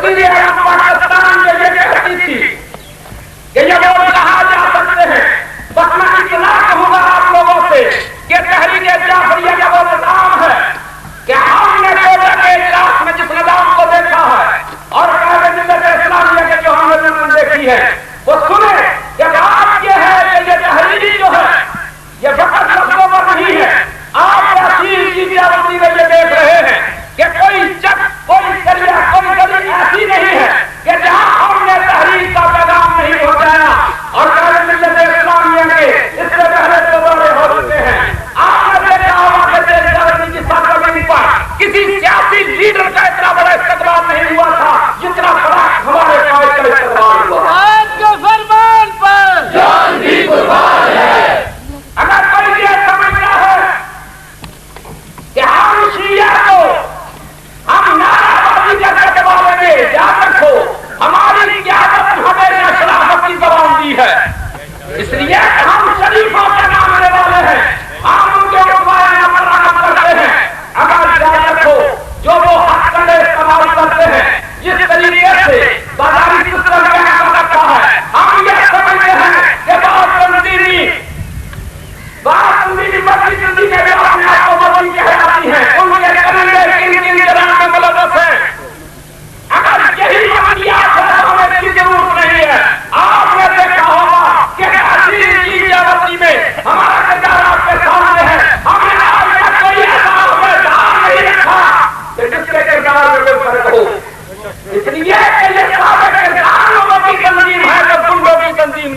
بدل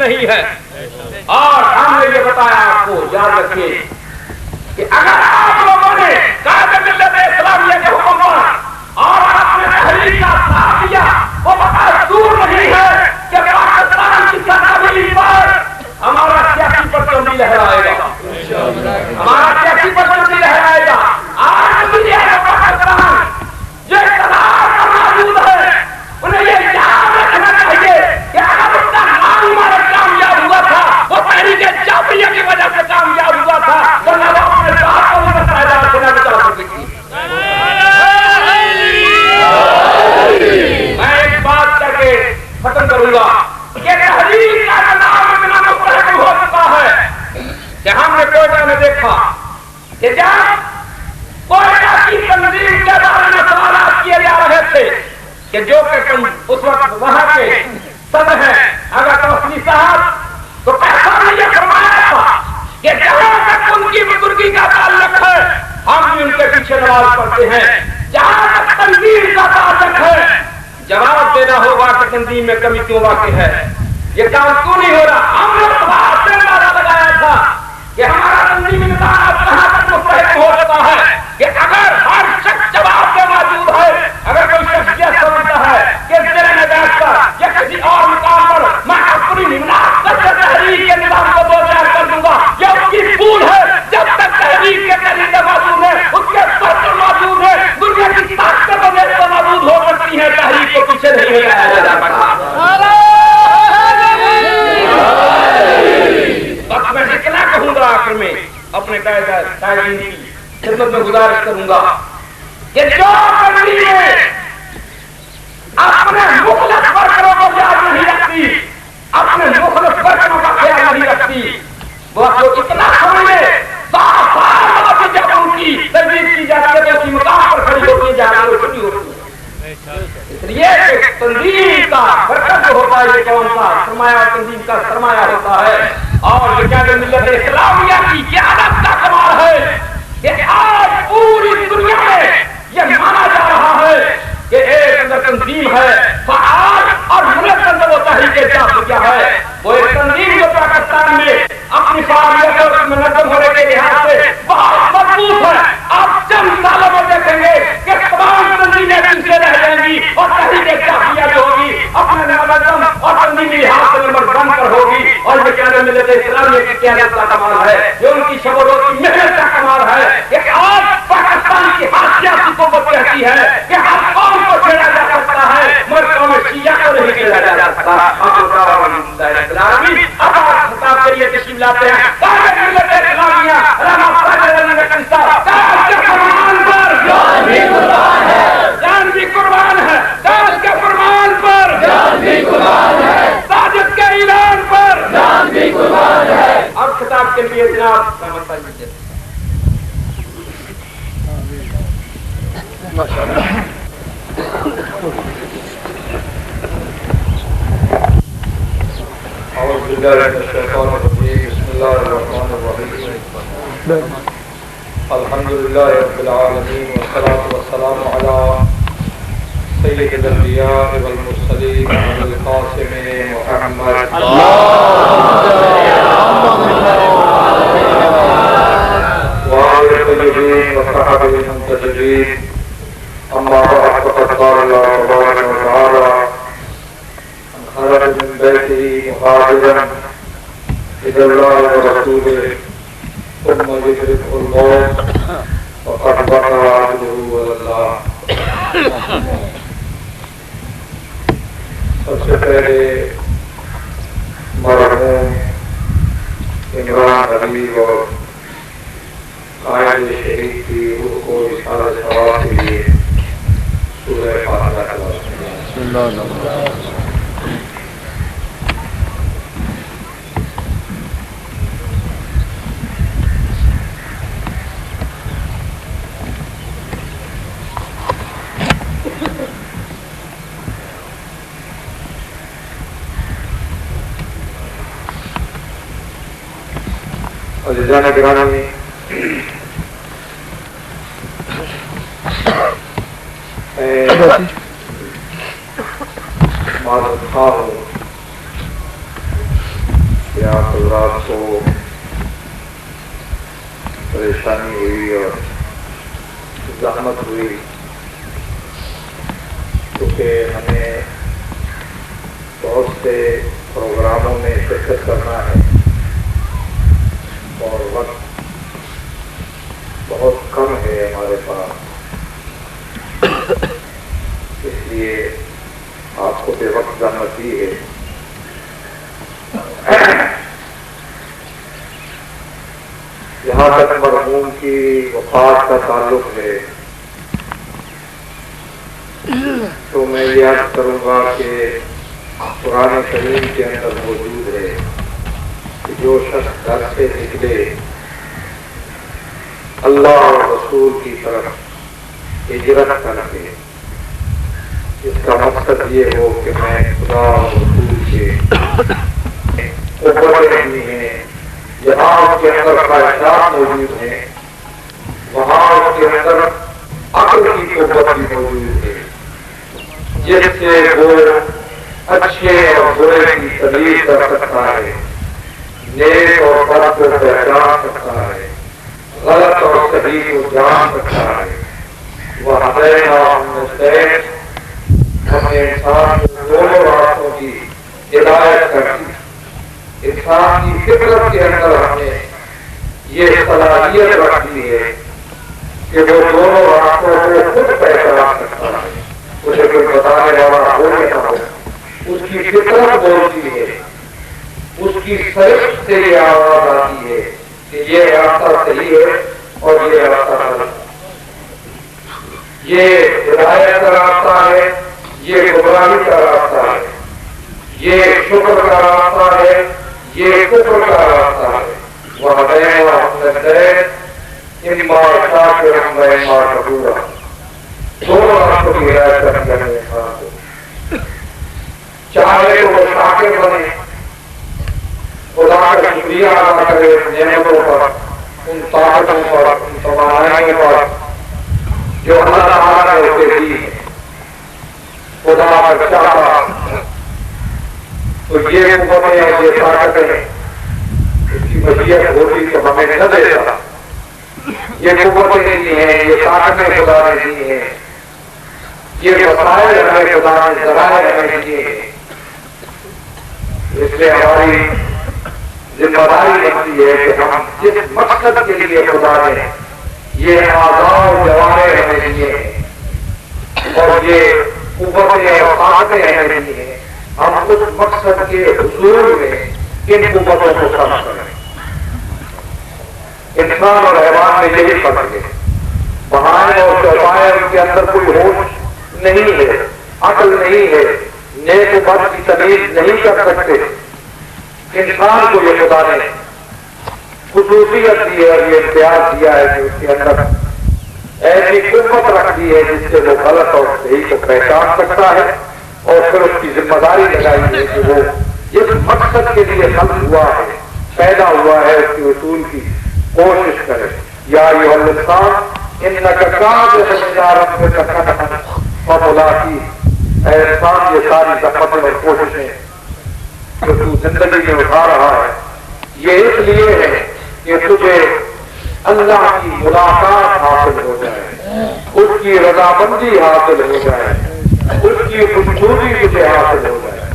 نہیں ہے. اور ہم نے یہ بتایا آپ کو، یاد رکھیے کہ اگر آپ لوگوں نے قائد ملت اسلامیہ کے حکم پر اور آپ نے تحریک کا ساتھ دیا، وہ بات دور نہیں ہے کہ پاکستان کی سرزمین پر ہمارا سیاسی پرچم لہرائے گا، ہمارا سیاسی پرچم لہرائے گا. آج بھی پاکستان جو اقتدار پر موجود ہے انہیں یہ یاد رکھنا چاہیے کہ اگر اس کا نام ہمارا کامیاب ہوا تھا وہ تحریک جعفریہ کی وجہ سے کامیاب ہوا تھا، ورنہ وہ اپنے ذات کو بھی تعداد سے نہ بچا سکتی تھی. میں ایک بات کر کے ختم کروں گا کہ تحریک کا نام اتنا مستحق ہو چکا ہے کہ ہم نے کوئٹہ میں دیکھا کہ جب کوئٹہ کی تنظیم کے بارے میں سوالات کیے جا رہے تھے کہ جو کہ اس وقت وہاں کے صدر ہیں اگر توسلی صاحب، تو کیسا نے یہ فرمایا تھا کہ جہاں تک ان کی بزرگی کا تعلق ہے ہم بھی ان کے پیچھے نماز پڑھتے ہیں، جہاں تک تنظیم کا تعلق ہے جواب دینا ہوگا کہ تنظیم میں کمی کیوں واقع ہے، یہ کام کیوں نہیں ہو رہا. ہم نے بات سے اندازہ لگایا تھا کہ ہمارا تنظیمی نظام کہاں تک مستحق ہو چکا ہے کہ اگر ہر شخص جواب کے موجود ہے، اگر کوئی شخص یہ سمجھتا ہے کہ ذرا میں بیٹھ کر یا کسی اور مقام پر میں اپنی مناسبت سے تحریک کے نظام کو دو چار کر دوں گا، یہ اس کی بھول ہے. جب تک تحریک کے طریقے موجود ہے، اس کے برتن موجود ہے، دنیا کی طاقتیں وغیرہ تو موجود ہو سکتی ہے، تحریک کو پیچھے نہیں ہلایا جا سکتا. میں اتنا کہوں گا آخر میں اپنے قائدین کی خدمت میں گزارش کروں گا کہ جو تنظیمیں اپنے مخلص ورکروں کو یاد نہیں رکھتی، اپنے مخلص ورکروں کا خیال نہیں رکھتی، وہ اتنا سمجھے جب ان کی تجویز کی جاتی ہے تو اسی مقام پر کھڑی ہوتی جا رہی ہے، چھٹی ہوتی ہے. اس لیے تنظیم کا برکت جو ہوتا ہے یہ قوم کا سرمایہ، تنظیم کا سرمایہ ہوتا ہے. اور یہ قائد ملت اسلامیہ کی قیادت کا کمال ہے کہ آج پوری دنیا میں یہ مانا جا رہا ہے کہ ایک اندر تنظیم ہے فعال اور ملک اندر وہ تحریک جعفریہ ہے. وہ ایک تنظیم جو پاکستان میں اپنی فعالیت اور منظم ہونے کے لحاظ سے بہت مضبوط ہے. آپ چند سالوں میں دیکھیں گے کہ تمام تنظیمیں پیچھے رہ جائیں گی اور تحریک جعفریہ جو ہوگی اپنے منظم اور تنظیمی لحاظ سے نمبر 1 پر ہوگی. اور یہ قائد ملت اسلامیہ کی قیادت کا کمال ہے، یہ ان کی شب و روز کی محنت کا کمال ہے کہ آج پاکستان کی ہر سیاسی قوت کہتی ہے کہ ہر قوم کو چھیڑا جا سکتا ہے مگر قوم شیعہ کو نہیں چھیڑا جا سکتا. خطاب کریے تشریف لاتے ہیں قائد ملت اسلامیہ رحمت کے فرمان پر جان بھی قربان ہے، جان بھی قربان ہے، تاج کے فرمان پر جان بھی قربان ہے، ساجد کے اعلان پر جان بھی قربان ہے. اب خطاب کے لیے جناب رحمت صاحب ماشاءاللہ. اعوذ باللہ من الشیطان الرجیم، بسم اللہ الرحمن الرحیم. الحمدللہ رب العالمین والصلاة والسلام علی سید الانبیاء والمرسلین القاسم محمد وآل الطیبین وصحبہ المنتجبین. اما بعد فقد قال اللہ تبارک وتعالی خرج من بیته مهاجرا إلى الله ورسوله ثم يدركه الموت وقد وقع عبده على الله. سب سے پہلے مرحوم عمران حبیب اور قائد شہید کی روح کو اظہار ثواب کے لیے سورہ فاتحہ بسم اللہ الرحمن الرحیم. عزیزان گرامی، معذرت خواہ ہوں کہ آپ حضرات کو پریشانی ہوئی اور زحمت ہوئی، کیونکہ ہمیں بہت سے پروگراموں میں شرکت کرنا ہے اور وقت بہت کم ہے ہمارے پاس، اس لیے آپ کو بے وقت زحمت دی ہے۔ جہاں تک مرحوم کی وفات کا تعلق ہے تو میں یاد کروں گا کہ قرآن کریم کے اندر موجود ہے کہ جو شخص گھر سے نکلے اللہ اور رسول کی طرف ہجرت کر کے، اس کا مقصد یہ ہو کہ میں خدا اور رسول کے قوتیں ہیں، جہاں اس کے اندر خواہشات موجود ہیں وہاں اس کے اندر عقل کی قوت بھی موجود ہے، جس سے وہ اچھے اور برے کی تمیز کر سکتا ہے، نیک اور بد کو پہچان سکتا ہے، غلط اور صحیح کو جان سکتا ہے۔ وہ ہمیں انسان دونوں راستوں کی ہدایت کرتی، انسان کی فطرت کے اندر ہم نے یہ صلاحیت رکھی ہے کہ وہ دونوں راستوں کو خود پہچان سکتا ہے، اسے کوئی بتانے والا ہو نہیں ہو، اس کی فطرت بولتی ہے، اس کی صرف سے یہ آواز آتی ہے کہ یہ راستہ صحیح ہے اور یہ راستہ غلط، یہ ہدایت کا راستہ ہے، یہ گمراہی کا راستہ ہے، یہ شکر کا راستہ ہے، یہ کفر کا راستہ ہے۔ دونوں راستوں کی ہدایت کرنی ہے انسان کو، چاہے تو وہ شاکر بنے، خدا کا شکریہ ادا کرے ان نعمتوں پر، ان طاقتوں پر، ان توانائیوں پر جو اللہ تعالیٰ نے اسے دی ہے۔ خدا اگر چاہتا تو یہ قوتیں اور یہ طاقتیں اس کی مشیت ہوتی تو ہمیں نہ دیتا، یہ قوتیں دی ہیں، یہ طاقتیں خدا نے دی ہیں، یہ وسائل ہمیں خدا نے ذرائع ہمیں دیے ہیں، اس لیے ہماری ذمہ داری بنتی ہے کہ ہم جس مقصد کے لیے خدا نے یہ اعضاء و جوارح ہمیں دیے ہیں اور یہ قوتیں اور طاقتیں ہمیں دی ہیں، ہم اس مقصد کے حصول میں ان قوتوں کو صرف کریں۔ انسان اور حیوان میں یہی فرق ہے، بہائے اور چوپائے ان کے اندر کوئی ہوش نہیں ہے، عقل نہیں ہے، نیک و بد کی تمیز نہیں کر سکتے۔ انسان کو یہ خدا نے خصوصیت دی ہے اور یہ اختیار دیا ہے کہ اس کے اندر ایسی قوت رکھ دی ہے جس سے وہ غلط اور صحیح کو پہچان سکتا ہے، اور پھر اس کی ذمہ داری لگائی ہے کہ وہ جس مقصد کے لیے خلق ہوا ہے، پیدا ہوا ہے، اس کے اصول کی کوشش کرے۔ یا ایھا الانسان انک کادح الی ربک کدحا فملاقیہ، اے انسان یہ ساری زحمتیں اور کوششیں جو تو زندگی میں اٹھا رہا ہے یہ اس لیے ہے کہ تجھے اللہ کی ملاقات حاصل ہو جائے، اس کی رضامندی حاصل ہو جائے، اس کی خوشنودی تجھے حاصل ہو جائے۔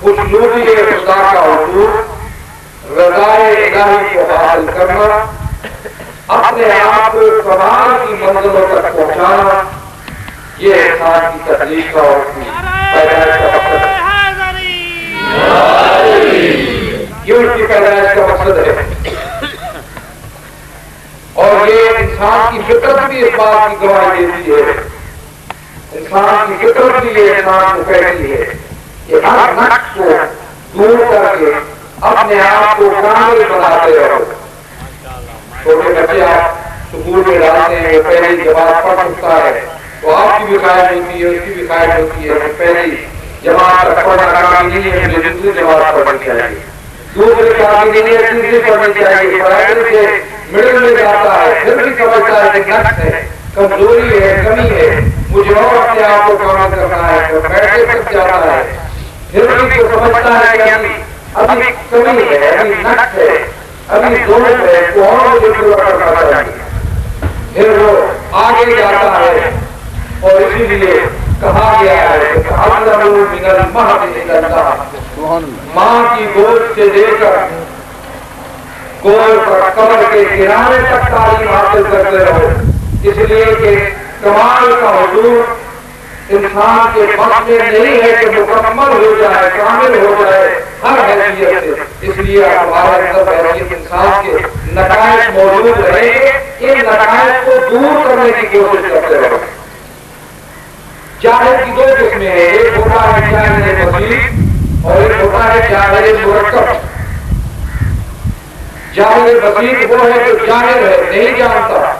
خوشنودی خدا کا حضور، رضائے الہی کو حاصل کرنا، اپنے آپ کو کمال کی منزلوں تک پہنچانا، یہ انسان کی تخلیق کا اور اس کی پیدائش کا مقصد ہے۔ یہ اس کی پیدائش کا مقصد ہے، اور یہ انسان کی فطرت بھی اس بات کی گواہی دیتی ہے، انسان کی فطرت بھی یہ انسان کو کہتی ہے کہ ہر نقص کو دور کر کے اپنے آپ کو کامل بناتے رہو۔ چھوٹے بچے آپ سکول میں ڈالتے ہیں، وہ پہلی جماعت پڑھ سکتا ہے تو آپ کی بھی خواہش ہوتی ہے، اس کی بھی خواہش ہوتی ہے کہ پہلی جماعت تک پڑھنا کافی نہیں ہے، مجھے دوسری جماعت پڑھنی چاہیے، دوسری کافی نہیں ہے، تیسری پڑھنی چاہیے، پرائمری سے مڈل میں جاتا ہے، پھر بھی سمجھتا ہے کہ نقص ہے، کمزوری ہے، کمی ہے، مجھے اور اپنے آپ کو کامل کرنا ہے، تو بیٹھے تک جاتا ہے، پھر بھی سمجھتا ہے کہ ابھی کمی ہے، ابھی نقص ہے، ابھی ظلم ہے، تو اور مجھے پورا کرنا چاہیے. پھر وہ آگے جاتا ہے اور اسی لیے کہا گیا ہے کہ تعلموا من المہد الی اللہ، ماں کی گود سے لے کر گول پر قبر کے کنارے تک تعلیم حاصل کرتے رہو، اس لیے کہ کمال کا حضور انسان کے بس میں نہیں ہے کہ مکمل ہو جائے، کامل ہو جائے ہر حیثیت سے. اس لیے ہمارے اندر حیثیت انسان کے نقائص موجود رہیں گے، ان نقائص کو دور کرنے کی کوشش کرتے رہو. جاہل کی دو قسمیں ہیں، ایک ہوتا ہے جاہل بسیط اور ایک ہوتا ہے جاہل مرکب. جاہل بسیط وہ ہے جو جاہل ہے، نہیں جانتا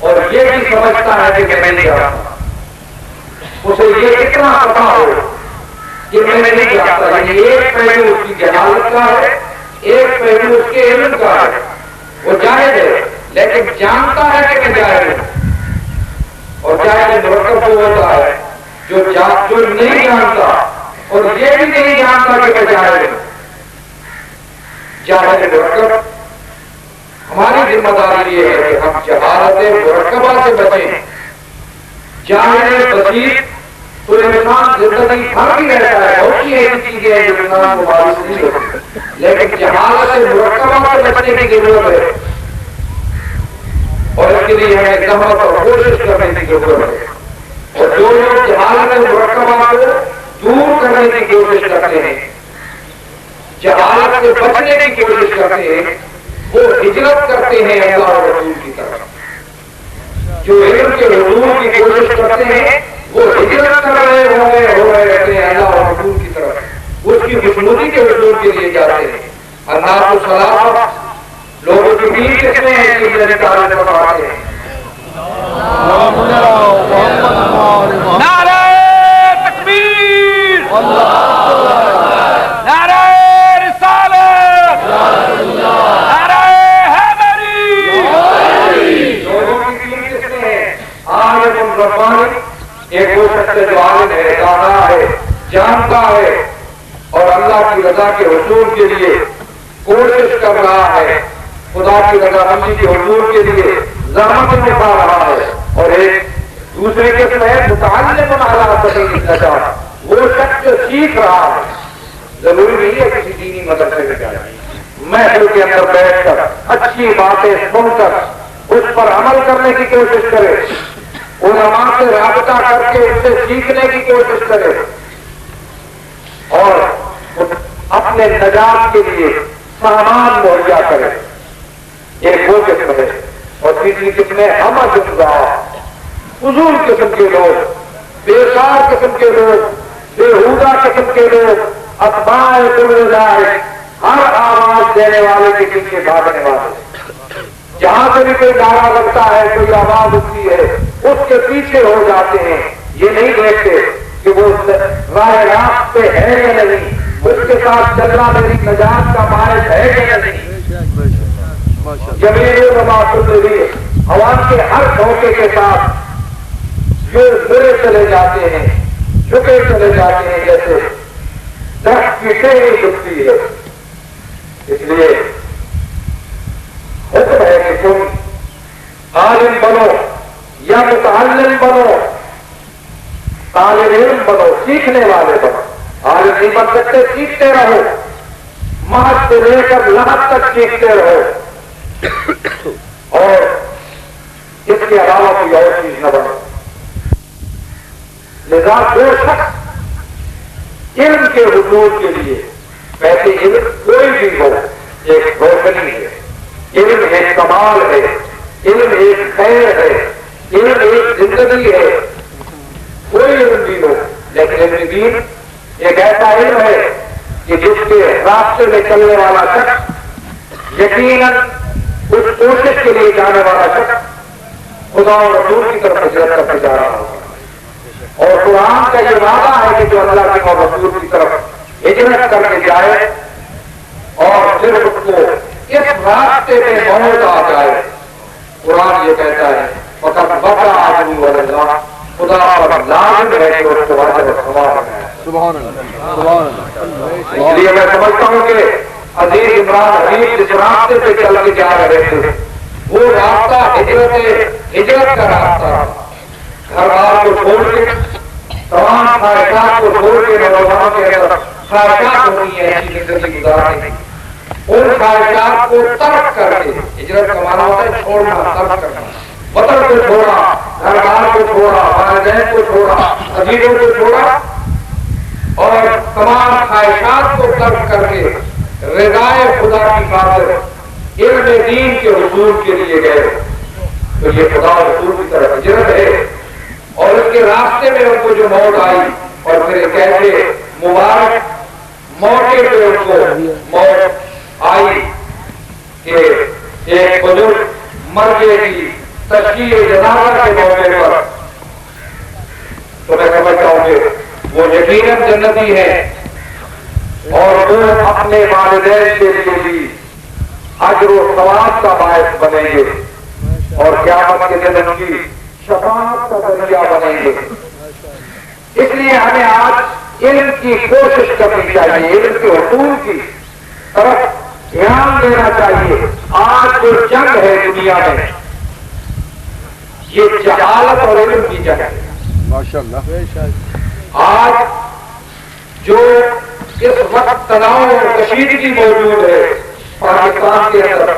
اور یہ بھی سمجھتا ہے کہ میں نہیں جانتا. اسے یہ کتنا پتا ہو کہ میں نہیں جانتا، یعنی ایک پہلو اس کی جہالت کا ہے، ایک پہلو اس کے علم کا ہے. وہ جاہل ہے لیکن جانتا ہے کہ میں جاہل ہوں. اور جاہل مرکب وہ ہوتا ہے جو نہیں جانتا اور یہ بھی نہیں جانتا کہ میں جاہل ہوں. جاہل مرکب ہماری ذمہ داری یہ ہے کہ ہم جہالت مرکبہ سے بچیں. جاہل بسیط تو انسان زندگی بھر بھی رہتا ہے، بہت سی ایسی چیزیں ہیں جو انسان کو بارش نہیں ہوتی، لیکن جہالت مرکبہ سے بچنے کی ضرورت ہے اور اس کے لیے ہمیں زحمت اور کوشش کرنے کی ضرورت ہے. اور جو لوگ جہالت مرکبہ کو دور کرنے کی کوشش کرتے ہیں، جہالت سے بچنے کی کوشش کرتے ہیں، وہ ہجرت کرتے ہیں اللہ اور رسول کی طرف. جو علم کے حضور کی کوشش کرتے ہیں وہ ہجرت کر رہے ہو رہے رہتے ہیں اللہ اور رسول کی طرف، اس کی خوشنودی کے حضور کے لیے جاتے ہیں. الناس الصلاۃ، لوگوں کی تین قسمیں ہیں کہ میرے تعلق بتاتے ہیں. نعرہ تکبیر، نعرہ رسالت، نعرہ حیدری. لوگوں کی تین قسمیں ہیں. عالم ربانی، ایک وہ شخص جو عالم ہے، دانا ہے، جانتا ہے اور اللہ کی رضا کے حصول کے لیے کوشش کر رہا ہے، خدا کی رضا مندی کے حصول کے لیے زحمت اٹھا رہا ہے. اور ایک دوسرے قسم ہے متعلم علی سبیل النجات، وہ شخص جو سیکھ رہا ہے. ضروری نہیں ہے کسی دینی مدرسے میں جائے، محفل کے اندر بیٹھ کر اچھی باتیں سن کر اس پر عمل کرنے کی کوشش کرے، علماء سے رابطہ کر کے اس سے سیکھنے کی کوشش کرے اور اپنے نجات کے لیے سامان مہیا کرے. ایک وہ قسم ہے. اور تیسری قسم ہے ہمہ فضول قسم کے لوگ، بیکار قسم کے لوگ، بےہودہ قسم کے لوگ، اتباع کل ذالک، ہر آواز دینے والے کے پیچھے بھاگنے والے. جہاں سے بھی کوئی نعرہ لگتا ہے، کوئی آواز اٹھتی ہے، اس کے پیچھے ہو جاتے ہیں. یہ نہیں دیکھتے کہ وہ راہ راست پہ ہے یا نہیں، اس کے ساتھ چلنا میری نجات کا باعث ہے یا نہیں. جمیل علماء سنری عوام کے ہر دھوکے کے ساتھ جو برے چلے جاتے ہیں، جھکے چلے جاتے ہیں، جیسے درخت کی ٹہنی جھکتی ہے. اس لیے حکم ہے کہ تم عالم بنو یا متعلم بنو، طالب علم بنو، سیکھنے والے بنو. عالم نہیں بن سکتے، سیکھتے رہو، مہد سے لے کر لحد تک سیکھتے رہو اور اس کے علاوہ کوئی اور چیز نہ بنو. لذا جو شخص علم کے حصول کے لیے، ویسے علم کوئی بھی ہو ایک روشنی ہے، علم ایک کمال ہے، علم ایک خیر ہے، علم ایک زندگی ہے. کوئی علم بھی ہو لیکن علم دین ایک ایسا علم ہے کہ جس کے راستے میں چلنے والا شخص یقیناً اس کوشش کے لیے جانے والا شخص خدا اور رسول کی طرف ہجرت کرتے جا رہا ہوگا. اور قرآن کا یہ وعدہ ہے کہ جو اللہ کے اور رسول کی طرف ہجرت کر کے جائے اور پھر اس کو اس راستے میں موت آ جائے، قرآن یہ کہتا ہے فقط بقا عدو اللہ، خدا پر لازم ہے کہ اس کو واجب ثواب ہے. سبحان اللہ سبحان اللہ. اس لیے میں سمجھتا ہوں کہ عزیز عمران حبیب جس راستے پہ چل کے جا رہے تھے وہ راستہ ہجرت کا راستہ، گھر بار کو چھوڑ کے تمام خواہشات کو چھوڑ کے نوجوانوں کے اندر خواہشات ہوتی ہیں ایسی زندگی گزارنے کی، ان خواہشات کو ترک کر کے، ہجرت کا معنی ہوتا ہے چھوڑنا، ترک کرنا، وطن کو چھوڑا، گھر بار کو چھوڑا، والدین کو چھوڑا، عزیزوں کو چھوڑا اور تمام خواہشات کو ترک کر کے رضائے خدا کی خاطر علم دین کے حصول کے لیے گئے. تو یہ خدا رسول کی طرف ہجرت ہے. اور اس کے راستے میں ان کو جو موت آئی اور پھر ایک ایسے مبارک موقع پہ ان کو موت آئی کہ ایک بزرگ مرنے کی تشکیل جنازہ کے موقع پر، تو میں سمجھتا ہوں کہ وہ یقیناً جنتی ہے اور وہ اپنے والدین کے لیے بھی اجر و ثواب کا باعث بنیں گے اور قیامت کے دن ان کی شفاعت کا ذریعہ بنیں گے. اس لیے ہمیں آج علم کی کوشش کرنی چاہیے، علم کے حصول کی طرف دھیان دینا چاہیے. آج جو جنگ ہے دنیا میں یہ جہالت اور علم کی جنگ ہے. ماشاءاللہ آج جو اس وقت تناؤ اور کشیدگی موجود ہے پاکستان کے اندر،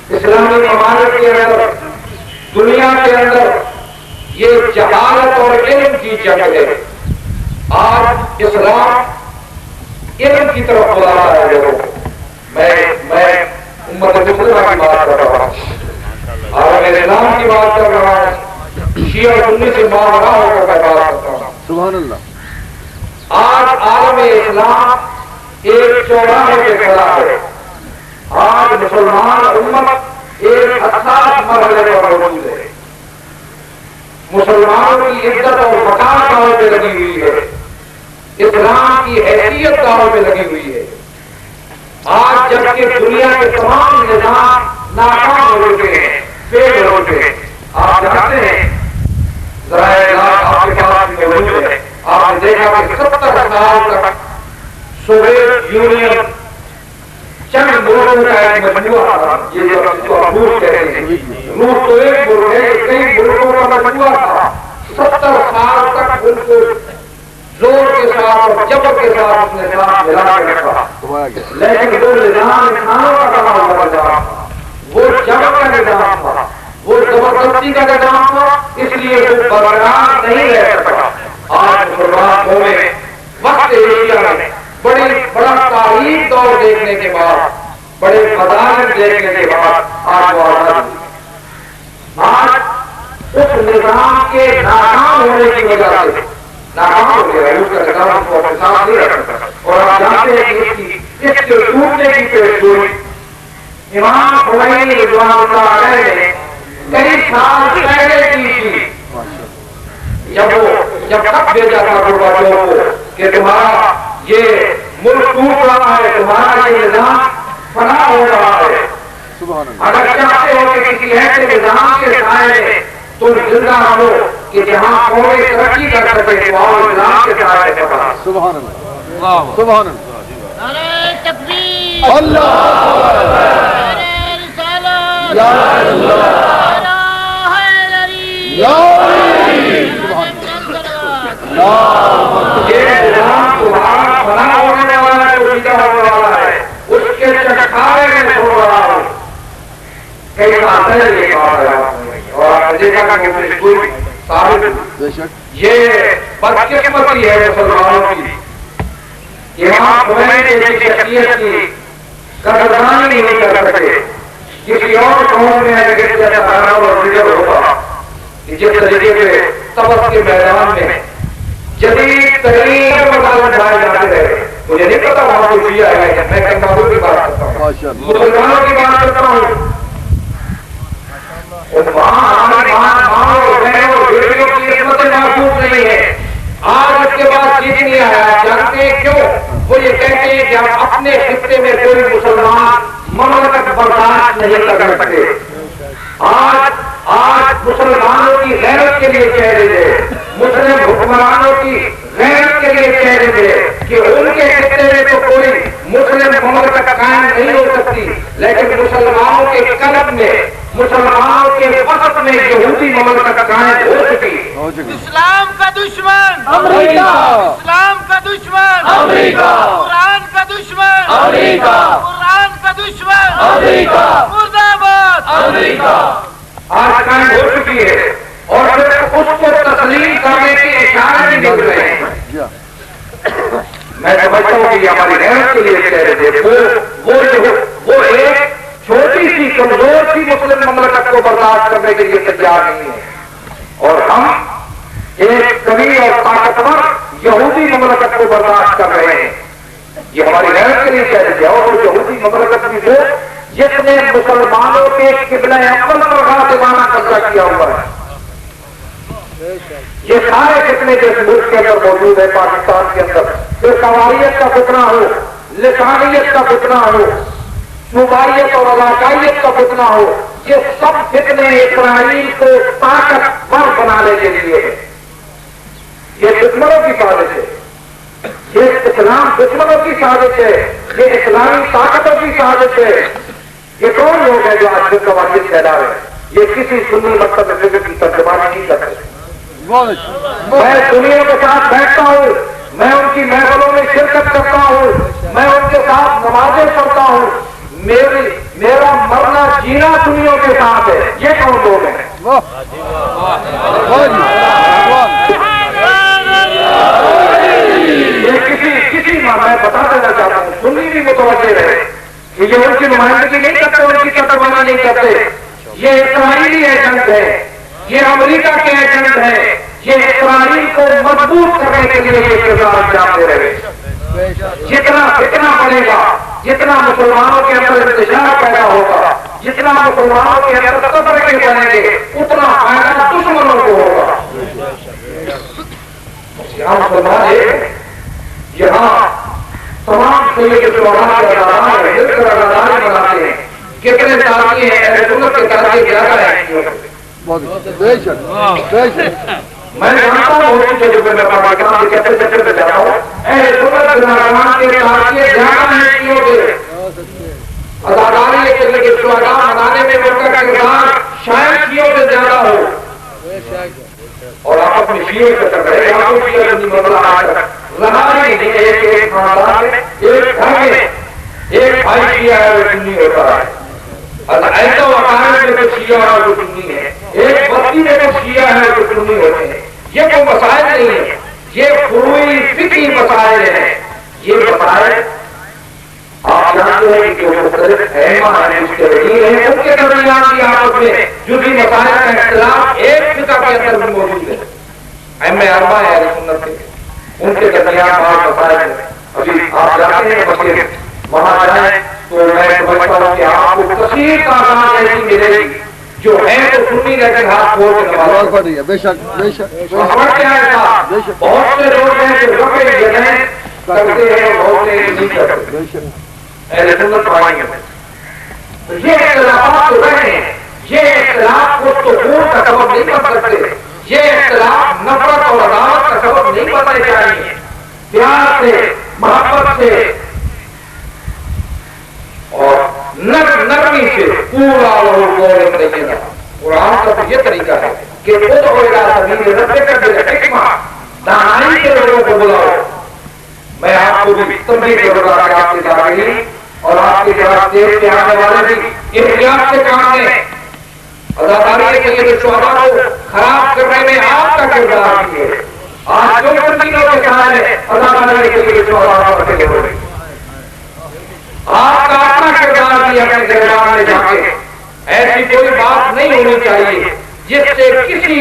اسلامی ممالک کے اندر، دنیا کے اندر، یہ جہالت اور علم کی جنگ ہے. آج اسلام علم کی طرف بلا رہا ہے لوگوں. میں امت مسلمہ کی بات کر رہا ہوں، عالم اسلام کی بات کر رہا ہوں، شیعہ اور سنی سے ماورا ہو کر میں بات کرتا ہوں. سبحان اللہ. آج عالم اسلام ایک چوراہے پہ کھڑا ہے. آج مسلمان امت ایک حساس مرحلے پر موجود ہے. مسلمانوں کی عزت اور وقار داؤں پہ لگی ہوئی ہے، اسلام کی حیثیت داؤں پہ لگی ہوئی ہے. آج جبکہ دنیا کے تمام نظام ناکام ہو چکے ہیں، فیل ہو چکے ہیں. آپ جانتے ہیں، ذرائع اطلاع آپ کے پاس بھی موجود ہے، آپ نے دیکھا کہ 70 سال تک سوویت یونین چند ملکوں کا ایک مجموعہ تھا. یہ جو روس کہتے ہیں، روس تو ایک ملک ہے، کئی ملکوں کا مجموعہ تھا. 70 سال تک ان کو زور کے ساتھ اور جبر کے ساتھ اس نے ساتھ ملا کے رکھا. لیکن وہ نظام انسانوں کا بنا ہوا نظام تھا، وہ جبر کا نظام تھا، وہ زبردستی کا نظام تھا. اس لیے وہ برقرار نہیں رہ سکا. آج مسلمان قومیں وقت ایشیا میں بڑا تاریخ دور دیکھنے کے بعد، بڑے مظاہر دیکھنے کے بعد آج وہ آزاد ہوئی. آج اس نظام کے ناکام ہونے کی وجہ سے ناکام ہو گیا. اس کا نظام کو اپنے ساتھ نہیں رکھ سکتا. اور آپ جانتے ہیں کہ اس کے ٹوٹنے کی پیش گوئی امام خمینی رضوان اللہ علیہ نے کئی سال پہلے کی تھی. جب تک بھیجا تھا گورباچوف کو کہ تمہارا یہ ملک ٹوٹ رہا ہے، تمہارا یہ نظام فنا ہو رہا ہے، اگر چاہتے ہو کہ کسی ایسے نظام کے سائے میں تم زندہ رہو کہ جہاں قومیں ترقی کر سکے، تو آؤ اسلام کے سائے میں پڑھا. سبحان اللہ سبحان اللہ. نعرہ تکبیر، اللہ نعرہ رسالت، یا اللہ نعرہ حیدری، یا یہ نظام تمہارا فنا ہونے والا ہے، سیدھا ہونے والا ہے، اس کے چٹکارے میں چھوڑ رہا ہوں. کئی سال پہلے یہ بات ہے اور آپ نے دیکھا کہ کوئی ثابت بے شک یہ بدقسمتی ہے مسلمانوں کی. امام خمینی جیسی شخصیت کی قدردانی نہیں کر سکے. کسی اور قوم میں اگر جیسا حرام اور فکر ہوگا کہ جس طریقے سے تبس کے میدان میں جدید ترین مسائل اٹھائے جاتے رہے. مجھے نہیں پتا وہاں کو دیا ہے، میں کمزور کی بات کرتا ہوں، ماشاء اللہ. مسلمانوں کی بات کرتا ہوں. وہاں ہماری ماں اور بہنوں اور بیٹیوں کی قسمتیں محفوظ نہیں ہے. آج اس کے بعد چیز نہیں آیا. جانتے ہیں کیوں؟ وہ یہ کہتے ہیں کہ ہم اپنے خطے میں کوئی مسلمان مملکت برداشت نہیں کر سکتے. آج مسلمانوں کی غیرت کے لیے کہہ رہے ہیں، مسلم حکمرانوں کی غیرت کے لیے کہہ رہے تھے کہ ان کے خطے میں تو کوئی مسلم مملکت قائم نہیں ہو سکتی، لیکن مسلمانوں کے قلب میں، مسلمانوں کے وسط میں یہودی مملکت قائم ہو چکی۔ اسلام کا دشمن امریکہ، اسلام کا دشمن امریکہ، قرآن کا دشمن امریکہ، قرآن کا دشمن امریکہ، مرد آباد امریکہ آج قائم ہو چکی ہے، اور پھر اس کو تسلیم کرنے کے اشارے بھی نکل رہے ہیں۔ جی ہاں۔ میں سمجھتا ہوں کہ یہ ہماری غیرت کے لیے کہہ رہے تھے، وہ ایک چھوٹی سی کمزور سی مسلم مملکت کو برداشت کرنے کے لیے تیار نہیں ہے، اور ہم ایک قوی اور طاقتور یہودی مملکت کو برداشت کر رہے ہیں۔ یہ ہماری غیرت کے لیے کہہ رہے تھے، اور وہ یہودی مملکت بھی وہ جس نے مسلمانوں کے قبلہ اول پر غاصبانہ قبضہ کیا ہوا ہے۔ یہ سارے فتنے جو اس ملک کے اندر موجود ہے، پاکستان کے اندر، پھر قواریت کا فتنہ ہو، لسانیت کا فتنہ ہو، صوبائیت اور علاقائیت کا فتنہ ہو، یہ سب فتنے اسرائیل کو طاقتور بنانے کے لیے ہے۔ یہ دشمنوں کی سازش ہے، یہ اسلام دشمنوں کی سازش ہے، یہ اسلامی طاقتوں کی سازش ہے۔ یہ کون لوگ ہیں جو آج قواریت پھیلا رہے ہیں؟ یہ کسی سنی مکتب فکر کی ترجمانی نہیں کرتے۔ بہت اچھا۔ میں دنیا کے ساتھ بیٹھتا ہوں، میں ان کی محفلوں میں شرکت کرتا ہوں، میں ان کے ساتھ نمازیں پڑھتا ہوں، میرا مرنا جینا دنیا کے ساتھ ہے۔ یہ کون لوگ ہیں؟ یہ کسی میں بتا دینا چاہتا ہوں، سنی بھی متوجہ رہے کہ یہ ان کی نمائندگی نہیں کرتے، ان کی ترجمانی نہیں کرتے۔ یہ اسرائیلی ایجنٹ ہے، یہ امریکہ کے ایجنٹ ہے، یہ اسرائیل کو مضبوط کرنے کے لیے یہ کردار انجام دے رہے ہیں۔ جتنا فتنہ بڑھے گا، جتنا مسلمانوں کے اندر انتشار پیدا ہوگا، جتنا مسلمانوں کے اندر تفرقے بڑھیں گے، اتنا فائدہ دشمنوں کو ہوگا۔ یہاں مسلمان ایک ہیں، یہاں تمام سید شہداء کے ادارات مل کر ادارات بناتے ہیں۔ کتنے ساتھی ہیں اہل سنت کے ساتھی زیادہ ہیں۔ بے شک، بے شک۔ میں جانتا ہوں اس جگہ میں پاکستان کے کہتے میں جاتا ہوں، اہل سنت بنامان کے ساتھی زیادہ ہیں کیوں کے اداکاری کے شہداء بنانے میں ان کا کردار شاید کیوں سے زیادہ ہو۔ اور آپ اپنی شیعہ کا کر رہے ہیں، آپ کو شیعہ اپنی مسئلہ آ کر رہا ہی نہیں ہے۔ ایک خاندان میں، ایک گھر میں ایک بھائی شیعہ ہے، وہ سنی ہوتا ہے۔ ایسا وقائع میں کچھ شیعہ ہے، وہ سنی ہے، ایک بستی میں کچھ شیعہ ہے، وہ سنی ہوتے ہیں۔ یہ کوئی مسائل نہیں ہے، یہ فروعی فقہی مسائل ہیں۔ یہ مسائل آپ جانتے ہیں کہ جو مختلف ائمہ ہیں، مجتہدین ہیں، ان کے درمیان کی آپس میں جزئی مسائل کا اختلاف ایک فقہ کے اندر بھی موجود ہے۔ ائمہ اربعہ ہیں اہل سنت کے، ان کے درمیان بعض مسائل ہیں۔ ابھی آپ جانتے ہیں مسجد وہاں جائیں تو میں سمجھتا ہوں کہ آپ کو کثیر تعداد ایسی ملے گی جو ہے تو سنی لیکن ہاتھ کھول کے نماز پڑھ رہی ہے۔ بے شک، بے شک۔ سمجھ کیا ہے صاحب؟ بہت سے لوگ ہیں جو رفع یدین کرتے ہیں اور بہت سے نہیں کرتے۔ بے شک۔ اہل سنت بھائیوں میں تو یہ اختلافات تو رہے ہیں، یہ اختلاف کو سکون کا سبب نہیں بن سکتے، یہ اختلاف نفرت اور عداوت کا سبب نہیں بننے چاہیے۔ پیار سے، محبت سے اور نرمی سے پورا قرآن کا تو یہ طریقہ ہے کہ دانائی کے لوگوں کو بلاؤ۔ میں آپ کو بھی تنبیہ کروں گا کہ آپ کے جاگری اور آپ کے جواب دیکھ کے آنے والے بھی احتیاط سے کام لیں۔ اداکاری کے لیے شہداء کو خراب کرنے میں آپ کا کردار بھی ہے۔ آج جو تنظیموں کے ساتھ ہے اداکاری کے لیے شہداء کو اکیلے ہو رہے ہیں۔ آپ کا اپنا کردار بھی اپنے کردار میں جا کے ایسی کوئی بات نہیں ہونی چاہیے جس سے کسی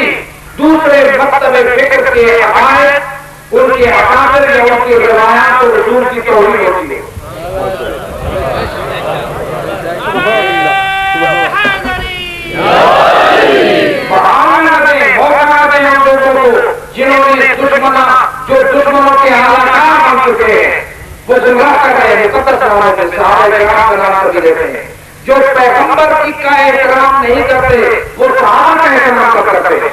دوسرے مکتب فکر کے عقائد، ان کے اکابر یا ان کی روایات اور اصول کی توہین ہوتی ہے۔ بہانا دیں، موقع دیں ان لوگوں کو جنہوں نے جو دشمنوں کے حالات بن چکے ہیں، وہ گمراہ کر رہے ہیں، مقدس روایت ہے، صحابہ کرام کا نام کبھی لیتے ہیں، جو پیغمبر کی کا احترام نہیں کرتے وہ صحابہ کا احترام کرتے ہیں۔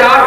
4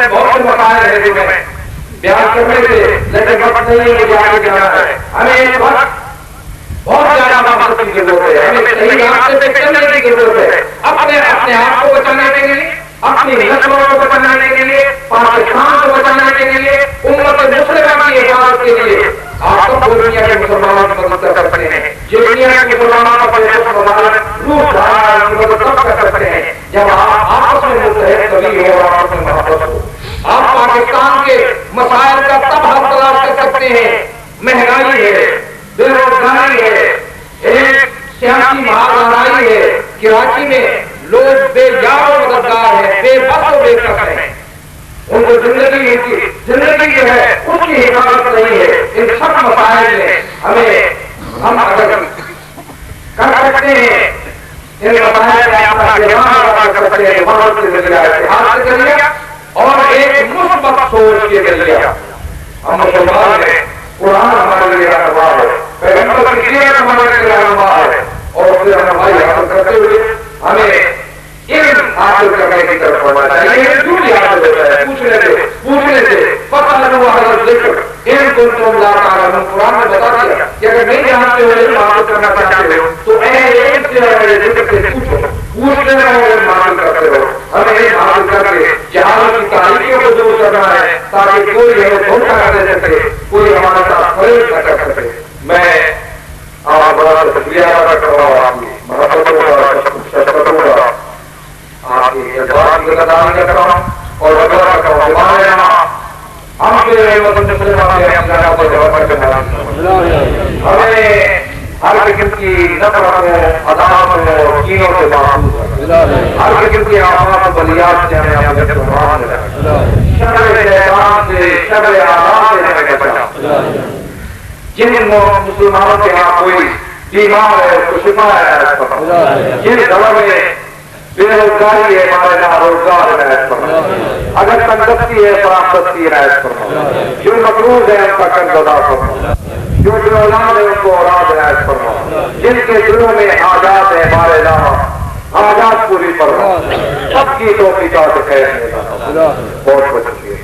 سے بہت سے مسائل ہیں جو میں بیان کرنے سے لیکن وقت نہیں ہے مجھے آگے جانا ہے. ہمیں اس وقت بہت زیادہ مقصد کی ضرورت ہے. ہمیں صحیح راستے پہ چلنے کی ضرورت ہے. اپنے آپ کو بچانے کے لیے, اپنی نسلوں کو بچانے کے لیے, پاکستان کو بچانے کے لیے, امت مسلمہ کی حفاظت کے لیے آپ سب کو دنیا کے مسلمانوں کی مدد کر سکتے ہیں. دنیا کے مسلمانوں پر روح دھارا کی مدد کب کر سکتے ہیں جب آپ آپس میں متحد کبھی ہو اور آپس میں محبت ہو. آپ پاکستان کے مسائل کا تب حل تلاش کر سکتے ہیں. مہنگائی ہے, بے روزگاری ہے, ایک سیاسی مہارائی ہے, کراچی میں لوگ بے یار و مددگار ہیں, بے بس و بے کس ہیں, ان کو زندگی جو ہے اس کی حفاظت نہیں ہے. ان سب مسائل میں ہم اگر کر سکتے ہیں, ان مسائل میں اپنا کردار ادا کر سکتے ہیں محبت کے ذریعے, اتحاد کے ذریعے اور ایک مثبت سوچ کے ذریعے. ہم مسلمان ہیں, قرآن ہمارے لیے رہنما ہے, پیغمبر کی سیرت ہمارے لیے رہنما ہے, اور اس سے رہنمائی حاصل کرتے ہوئے ہمیں علم حاصل کرنے کی طرف بڑھنا چاہیے. کیوں حاصل ہوتا ہے پوچھنے سے پتہ لگا حضرت ذکر ان کو تم لا تعلمون. قرآن نے بتا دیا کہ اگر نہیں جانتے ہو علم حاصل کرنا چاہتے ہو تو اہل علم سے ذکر سے پوچھو, پوچھتے رہو, علم حاصل کرتے رہو. ہمیں علم حاصل کر کے جہالت کی تاریخیوں کو دور کرنا ہے تاکہ کوئی ہمیں دھوکہ نہ دے سکے, کوئی ہمارے ساتھ فریب نہ کر سکے. میں آپ بڑا شکریہ ادا کر رہا ہوں, آپ کی محبتوں کا, شفقتوں کا, آپ کی اعتبار کی قدر کر رہا ہوں اور وغیرہ کا ہمارے یہاں ہم کے ہمیں ہر قسم کی نفرتوں, عداوتوں اور کینوں سے محفوظ ہے. ہر قسم کی آفات و بلیات سے ہمیں اپنے سبحان ہے. شر شیطان سے, شر آزاد سے ہمیں بچا. جن مسلمانوں کے یہاں کوئی بیمار ہے اس کو شفا ہے, جن گھروں میں بے روزگاری ہے ہمارے یہاں روزگار عنایت فرما. اگر تندرستی ہے فراخت کی عنایت فرما. جو مقروض ہے ان کا قرض ادا فرما. جو اولاد ہے ان کو اولاد عنایت فرما. جن کے دلوں میں حاجات ہے ہمارے یہاں حاجات پوری فرما. سب کی توفیقات خیر ہے. بہت بہت شکریہ.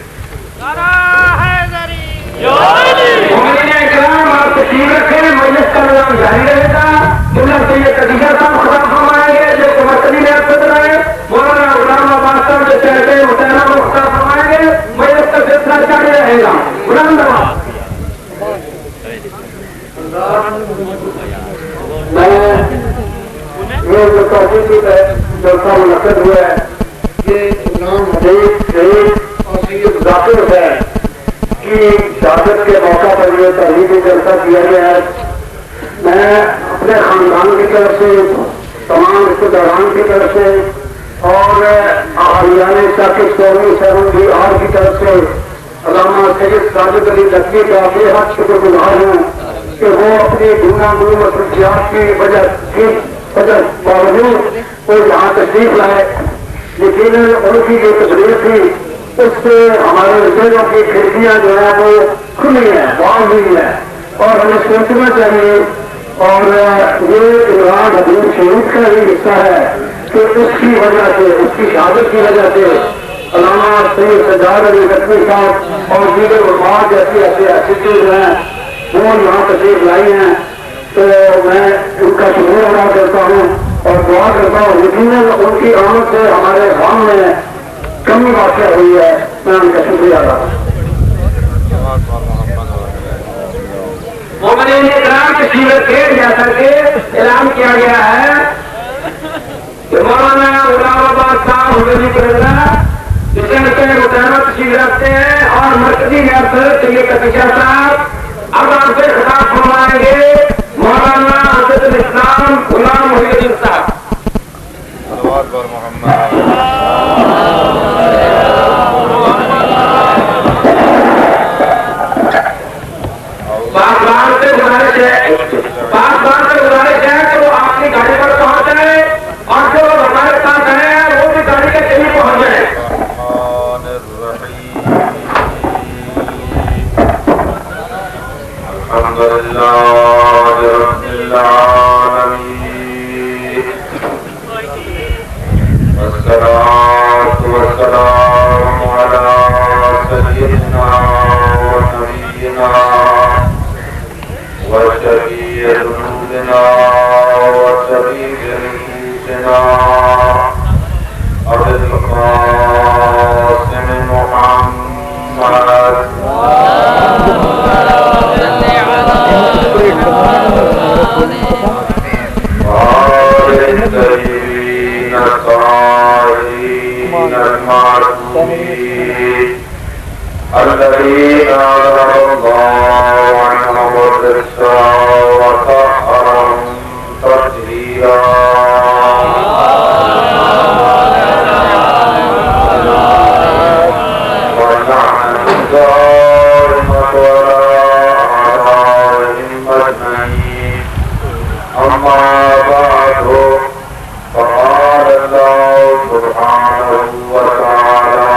آپ تشریف رکھیں, مجلس کا نظام جاری رہے گا. ملا سید قدیجہ صاحب خطاب فرمائیں گے جو مرکزی میں خود رہے. مولانا غلام عباس صاحب جو چہتے ہیں حسینہ کو خطاب فرمائیں گے. مجلس کا سلسلہ جاری رہے گا. غلام میں جو توفیق جلسہ منعقد ہوا ہے کہ غلام حبیب شہید اور سید ذاکر حسین کی شہادت کے موقع پر یہ تحریری جلسہ کیا گیا ہے. میں اپنے خاندان کی طرف سے, تمام رشتے داران کی طرف سے اور احیان ثاقب قومی صاحب بہار کی طرف سے علامہ سید ساجد علی لکھوی کا بے حد شکر گزار ہوں کہ وہ اپنی گناہ مصروفیات کی وجہ باوجود وہ یہاں تشریف لائے. یقیناً ان کی جو تقریر تھی اس سے ہمارے دلوں کی کھڑکیاں جو ہے وہ کھلی ہیں, باندھ ہوئی ہیں, اور ہمیں سوچنا چاہیے. اور یہ عمران حبیب شہید کا ہی حصہ ہے کہ اس کی وجہ سے, اس کی شہادت کی وجہ سے علامہ سید سجاد علی لکھوی صاحب اور دیگر علماء جیسی ایسی چیز ہیں وہ یہاں تشریف لائی ہیں. تو میں ان کا شکریہ ادا کرتا ہوں اور دعا کرتا ہوں. یقیناً ان کی آمد سے ہمارے گاؤں میں کمی واقع ہوئی ہے. میں ان کا شکریہ ادا کرتا ہوں. مومنین اکرام کی سیرت کے جیسا کہ اعلان کیا گیا ہے کہ مولانا غلام عباس صاحب حضرت کرنا جس کے مطالعہ تشریف رکھتے ہیں اور مرکزی ریاست سید قدیجہ صاحب اب آپ سے خطاب فرمائیں گے مولانا اسد الاسلام غلام محی الدین صاحب. باغبان سے گزارش ہے کہ وہ آپ کی گاڑی پر پہنچ جائے اور جو ہمارے ساتھ ہیں وہ بھی گاڑی کے قریب پہنچ جائے. الحمد للہ رب العالمین الذي بنفوسنا أبي القاسم محمد وآل الطيبين الطاهرين المعصومين الذين أذهب الله عنهم الرجس وطهرهم تطهيرا ونعم الدائمة ولا أعلم أجمعين. أما بعد فقال الله سبحانه وتعالى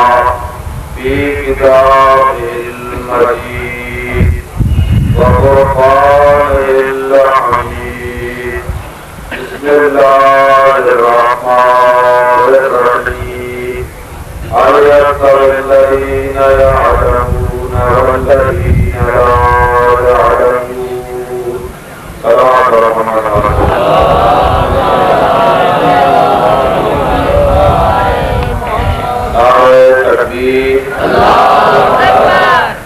في كتابه المجيد وفرقانه الحميد. بسم الله الرحمن الرحيم. هل يستوي الذين يعلمون والذين لا يعلمون؟ صلوات محمد رسول نعرہ تکبیر،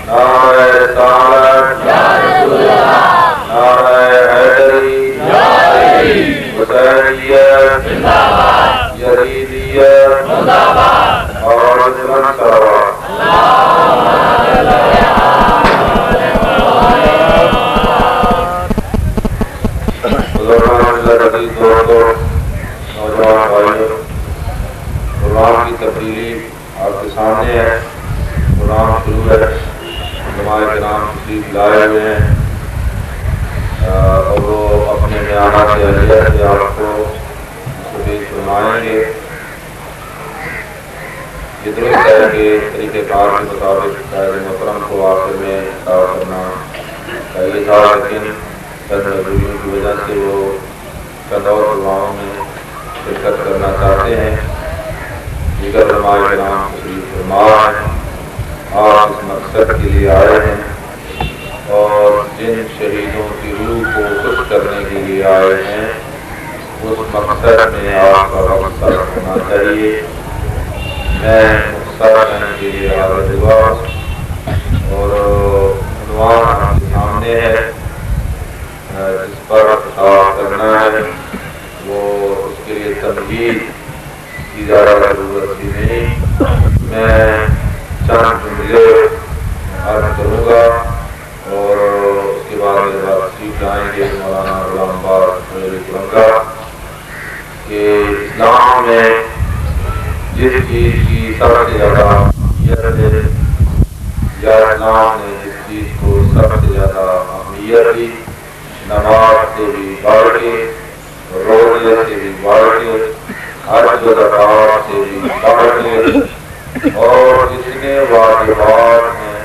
نعرہ رسالت، نعرہ حیدری، حسینیت، یزیدیت اور لمن صلوات. نوجوان بھائیوں، قرآن کی تبدیلی آپ کے سامنے ہے. قرآن شروع ہے، علماء کرام تشریف لائے ہوئے ہیں اور وہ اپنے بیانات عالیہ سے آپ کو مستفید فرمائیں گے. یہ درست ہے کہ طریقہ کار کے مطابق قائد محترم کو آخر میں دعوت کرنا چاہیے تھا، لیکن چند مجبوریوں کی وجہ سے وہ چند اور دعاؤں میں شرکت کرنا چاہتے ہیں. دیگر علماء کرام تشریف فرما ہیں. آپ اس مقصد کے لیے آئے ہیں اور جن شہیدوں کی روح کو خوش کرنے کے لیے آئے ہیں اس مقصد میں آپ کا وقت صرف ہونا چاہیے. میں مختصر کرنے کے لیے حاضر ہوا اور عنوان آپ کے سامنے ہے جس پر خطاب کرنا ہے. وہ اس کے لیے تمہید کی زیادہ ضرورت بھی نہیں. میں چند جملے عرض کروں گا اور اس کے بعد میرے بعد تشریف لائیں گے مولانا غلام آباد کرنگا کہ اسلام میں جس چیز کی سب سے زیادہ اہمیت ہے یا اسلام نے جس چیز کو سب سے زیادہ اہمیت دی، نماز سے بھی بڑھ کے، روزے سے بھی بڑھ کے، حج و زکات سے بھی بڑھ کے، اور جتنے واجبات ہیں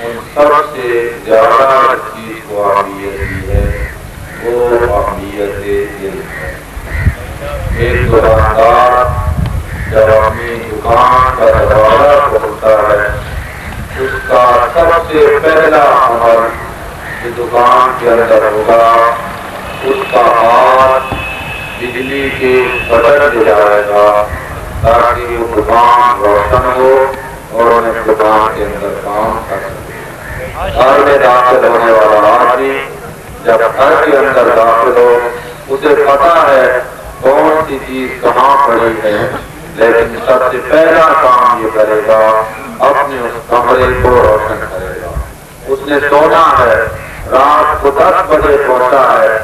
ان سب سے زیادہ اس چیز کو اہمیت دی ہے وہ اہمیت علم ہے. ایک دکاندار جب اپنی دکان کا دروازہ کھولتا ہے اس کا سب سے پہلا عمل جو دکان کے اندر ہوگا اس کا ہاتھ بجلی کے بٹن دے جائے گا تاکہ وہ دکان روشن ہو اور انہیں دکان کے اندر کام کر سکے. گھر میں داخل ہونے والا آدمی جب گھر کے اندر داخل ہو اسے پتا ہے کون سی چیز کہاں پڑی ہے، لیکن سب سے پہلا کام یہ کرے گا اپنے اس کمرے کو روشن کرے گا. اس نے سونا ہے، رات کو 10 بجے پہنچا ہے،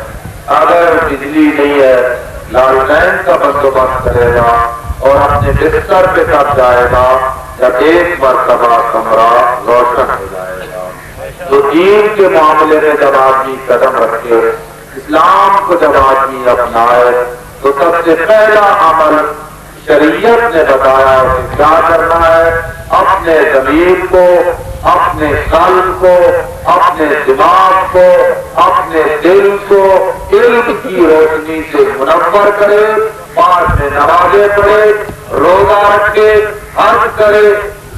اگر بجلی نہیں ہے لالٹین کا بندوبست کرے گا اور اپنے بستر پہ کب جائے گا جب ایک مرتبہ کمرہ روشن ہو جائے گا. تو دین کے معاملے میں جب آدمی قدم رکھے، اسلام کو جب آدمی اپنائے تو سب سے پہلا عمل شریعت نے بتایا کہ کیا کرنا ہے. اپنے ضمیر کو، اپنے قلب کو، اپنے دماغ کو، اپنے دل کو علم کی روشنی سے منور کرے، 5 میں نمازیں پڑھے، روزہ رکھے، حج کرے،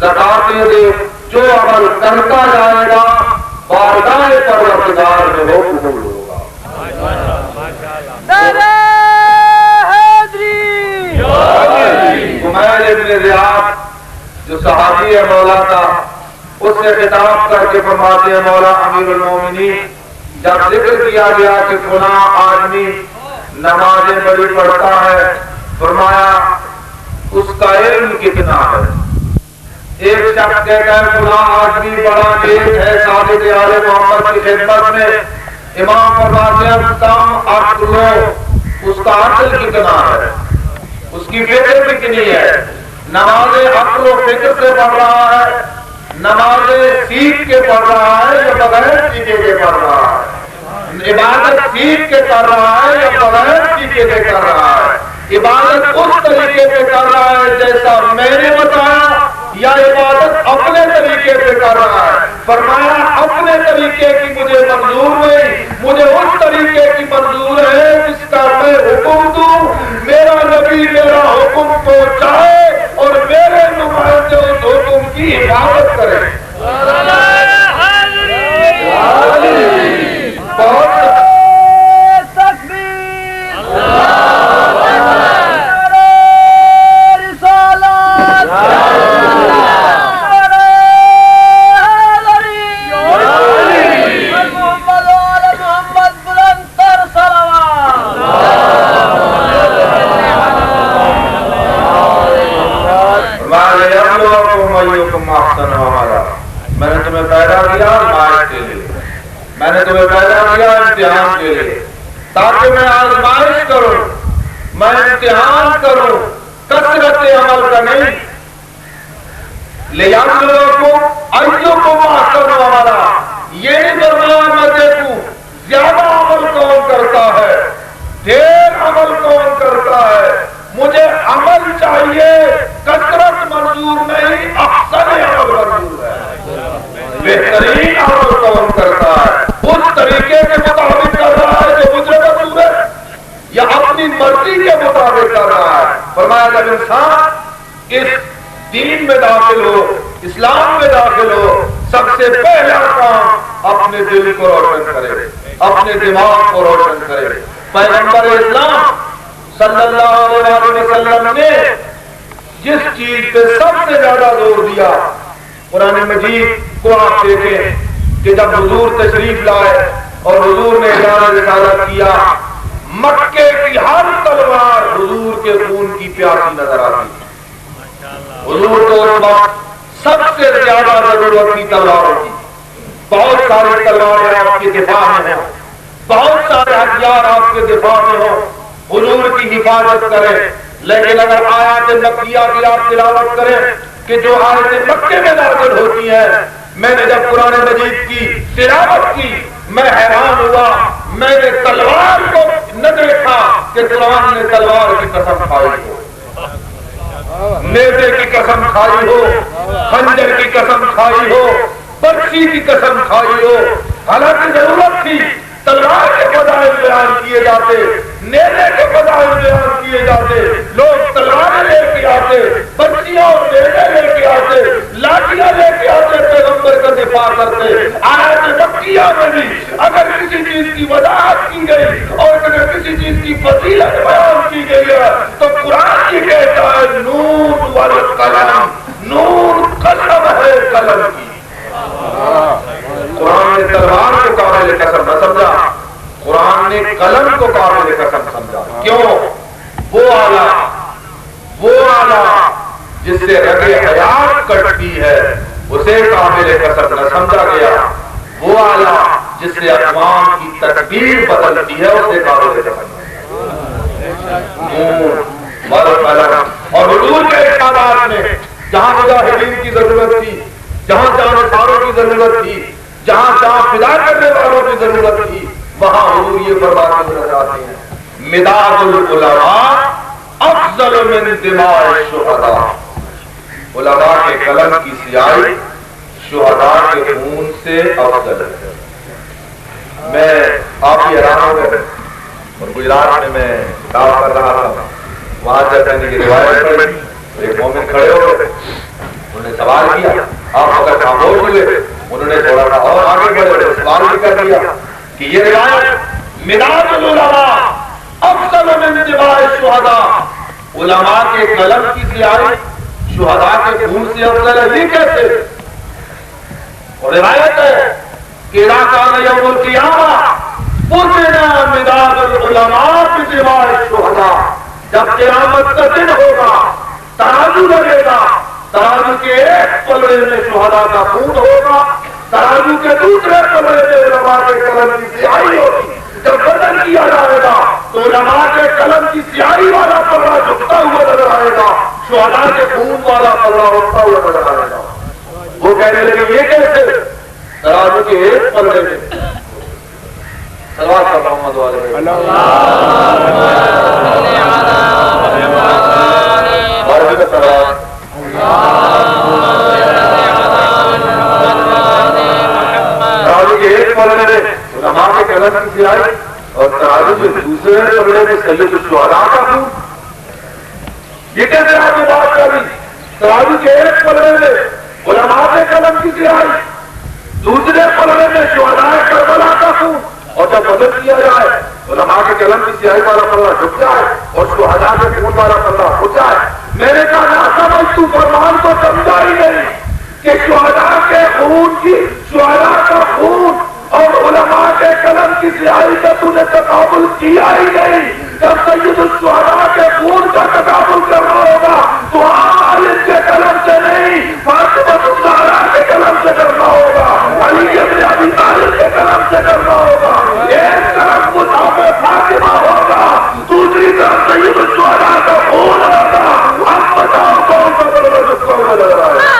زکاتیں دے. جو عمل کرتا جائے گا بارگاہ پروردگار میں وہ قبول ہوگا. سے خطاب کر کے فرماتے ہیں مولا امیر المومنین، جب ذکر کیا گیا کہ فلاں آدمی نمازیں بڑی پڑھتا ہے، فرمایا اس کا علم کتنا ہے؟ ایک شخص کہتا ہے فلاں آدمی بڑا نیک ہے، صادق آل محمد کی خدمت میں، امام فرماتے ہیں کم عقل لو، اس کا عقل کتنا ہے؟ اس کی فکر کتنی ہے؟ نمازیں عقل و فکر سے پڑھ رہا ہے، نمازیں سیکھ کے پڑھ رہا ہے یا بغیر سیکھے کے پڑھ رہا ہے؟ عبادت سیکھ کے کر رہا ہے یا بغیر سیکھے کے کر رہا ہے؟ عبادت اس طریقے سے کر رہا ہے جیسا میں نے بتایا یا عبادت اپنے طریقے سے کر رہا ہے؟ فرمایا اپنے طریقے کی مجھے منظور نہیں، مجھے اس طریقے کی منظور ہے جس کا میں حکم دوں، میرا نبی میرا حکم پہنچائے اور میرے نمائندے اس حکم کی حفاظت کرے۔ میں نے تمہیں پیدا کیا آزمائش کے لیے، میں نے تمہیں پیدا کیا امتحان کے لیے، تاکہ میں آزمائش کروں، میں امتحان کروں، کثرت عمل کا نہیں۔ لِيَبْلُوَكُمْ أَيُّكُمْ أَحْسَنُ عَمَلًا، یہ نہیں فرمایا میں دیکھوں زیادہ عمل کون کرتا ہے، ڈھیر عمل کون کرتا ہے۔ مجھے عمل چاہیے، کثرت منظور نہیں، احسن عمل منظور ہے۔ بہترین عمل کون کرتا ہے، اس طریقے کے مطابق کر رہا ہے جو مجھے منظور ہے یا اپنی مرضی کے مطابق کر رہا ہے۔ فرمایا جب انسان اس دین میں داخل ہو، اسلام میں داخل ہو، سب سے پہلا کام اپنے دل کو روشن کرے، اپنے دماغ کو روشن کرے۔ پیغمبر اسلام صلی اللہ علیہ وسلم نے جس چیز پہ سب سے زیادہ زور دیا، قرآن مجید کو آپ دیکھیں کہ جب حضور تشریف لائے اور حضور نے اعلان رسالت کیا، مکے کی ہر تلوار حضور کے خون کی پیاسی نظر آتی۔ حضور کو اس وقت سب سے زیادہ ضرورت تھی تلواروں کی۔ بہت ساری تلواریں آپ کے دفاع میں ہوں، بہت سارے ہتھیار آپ کے دفاع میں ہوں، حضور کی حفاظت کریں، لیکن اگر آیات مکیہ کی آپ تلاوت کریں کہ جو آیات مکے میں نازل ہوتی ہیں، میں نے جب قرآن مجید کی تلاوت کی میں حیران ہوا، میں نے تلوار کو نہ دیکھا کہ قرآن نے تلوار کی قسم کھائی ہو، نیزے کی قسم کھائی ہو، خنجر کی قسم کھائی ہو، برچی کی قسم کھائی ہو۔ حالانکہ ضرورت تھی، تلوار کے فضائل بیان کیے جاتے، نیزے کے فضائل بیان کیے جاتے، لوگ تلواریں لے کے آتے، برچیاں اور نیزے لے کے آتے، لاٹیاں لے کے آتے، پیغمبر کا دفاع کرتے۔ آیات مکیہ میں بھی اگر کسی چیز کی وضاحت کی گئی اور اگر کسی چیز کی فضیلت بیان کی گئی ہے تو قرآن یہ کہتا ہے نون والقلم، نون قسم ہے قلم کی۔ قرآن نے تلوار کو قابل قسم نہ سمجھا، قرآن نے قلم کو قابل قسم سمجھا۔ کیوں؟ وہ آلہ جس سے رگ حیات کٹتی ہے اسے قابل قسم نہ سمجھا گیا، وہ آلہ جس سے اقوام کی تقدیر بدلتی ہے اسے قابل قسم۔ اور حضور کے ارشادات میں جہاں مجاہدین کی ضرورت تھی، جہاں جانشاروں کی ضرورت تھی، جہاں جہاں فدا کرنے والوں کی ضرورت تھی، وہاں حضور یہ فرماتے ہوئے جاتے ہیں مداد العلماء افضل من دماء الشہداء، علماء کے قلم کی سیاہی شہداء کے خون سے افضل ہے۔ میں آپ کی حیران ہو گئے اور گجرات میں دعویٰ کر رہا تھا، وہاں جب میں نے یہ روایت پڑھی ایک مومن کھڑے ہو گئے، انہوں نے سوال کیا، آپ اگر خاموش ہوئے، انہوں نے تھوڑا سا اور آگے بڑھے سوال بھی کر دیا کہ یہ روایت مداد العلماء افضل من دماء الشہداء، علماء کے قلم کی سیاہی شہداء کے خون سے افضل ہے، یہ کیسے؟ اور روایت ہے کہ کان یوم القیامہ پوچھنا مداد العلماء بدماء الشہداء، جب قیامت کا دن ہوگا ترازو لگے گا، ترازو کے ایک پلڑے میں شہداء کا خون ہوگا، ترازو کے دوسرے پلڑے میں علماء کے قلم کی سیاہی ہوگی۔ جب وزن کیا جائے گا تو علماء کے قلم کی سیاہی والا پلڑا جھکتا ہوا نظر آئے گا، شہداء کے خون والا پلڑا اٹھتا ہوا نظر آئے گا۔ وہ کہنے لگے یہ کیسے؟ ترازو کے ایک پلڑے میں صلوات محمد علیہ ترازو کے ایک پلڑے میں علماء کے قلم کی سیاہی اور ترازو کے دوسرے پلڑے میں سید الشہداء کا خون۔ یہ کیسے آپ نے بات کری؟ ترازو کے ایک پلڑے میں علماء کے قلم کی سیاہی، دوسرے پلڑے میں شہداء کربلا کا خون، اور جب وزن کیا جائے علماء کے قلم کی سیاہی والا پلڑا جھک جائے اور شہداء کے خون والا پلڑا اٹھ جائے۔ میں نے کہا نہ سمجھ تو فرمان کو سمجھا ہی نہیں کہ شہداء کے خون کی، شہداء کا خون اور علماء کے قلم کی سیاہی کا تو نے تقابل کیا ہی نہیں۔ جب سید الشہداء کے خون کا تقابل کرنا ہوگا تو عالم کے قلم سے نہیں، فاطمہ الزہرا کے قلم سے کرنا ہوگا، علی ابن ابی طالب کے قلم سے کرنا ہوگا۔ ایک طرف مصحف فاطمہ ہوگا، دوسری طرف سید الشہداء کا خون ہوگا۔ اب بتاؤ کون سا قلم جھکتا ہوا نظر آئے؟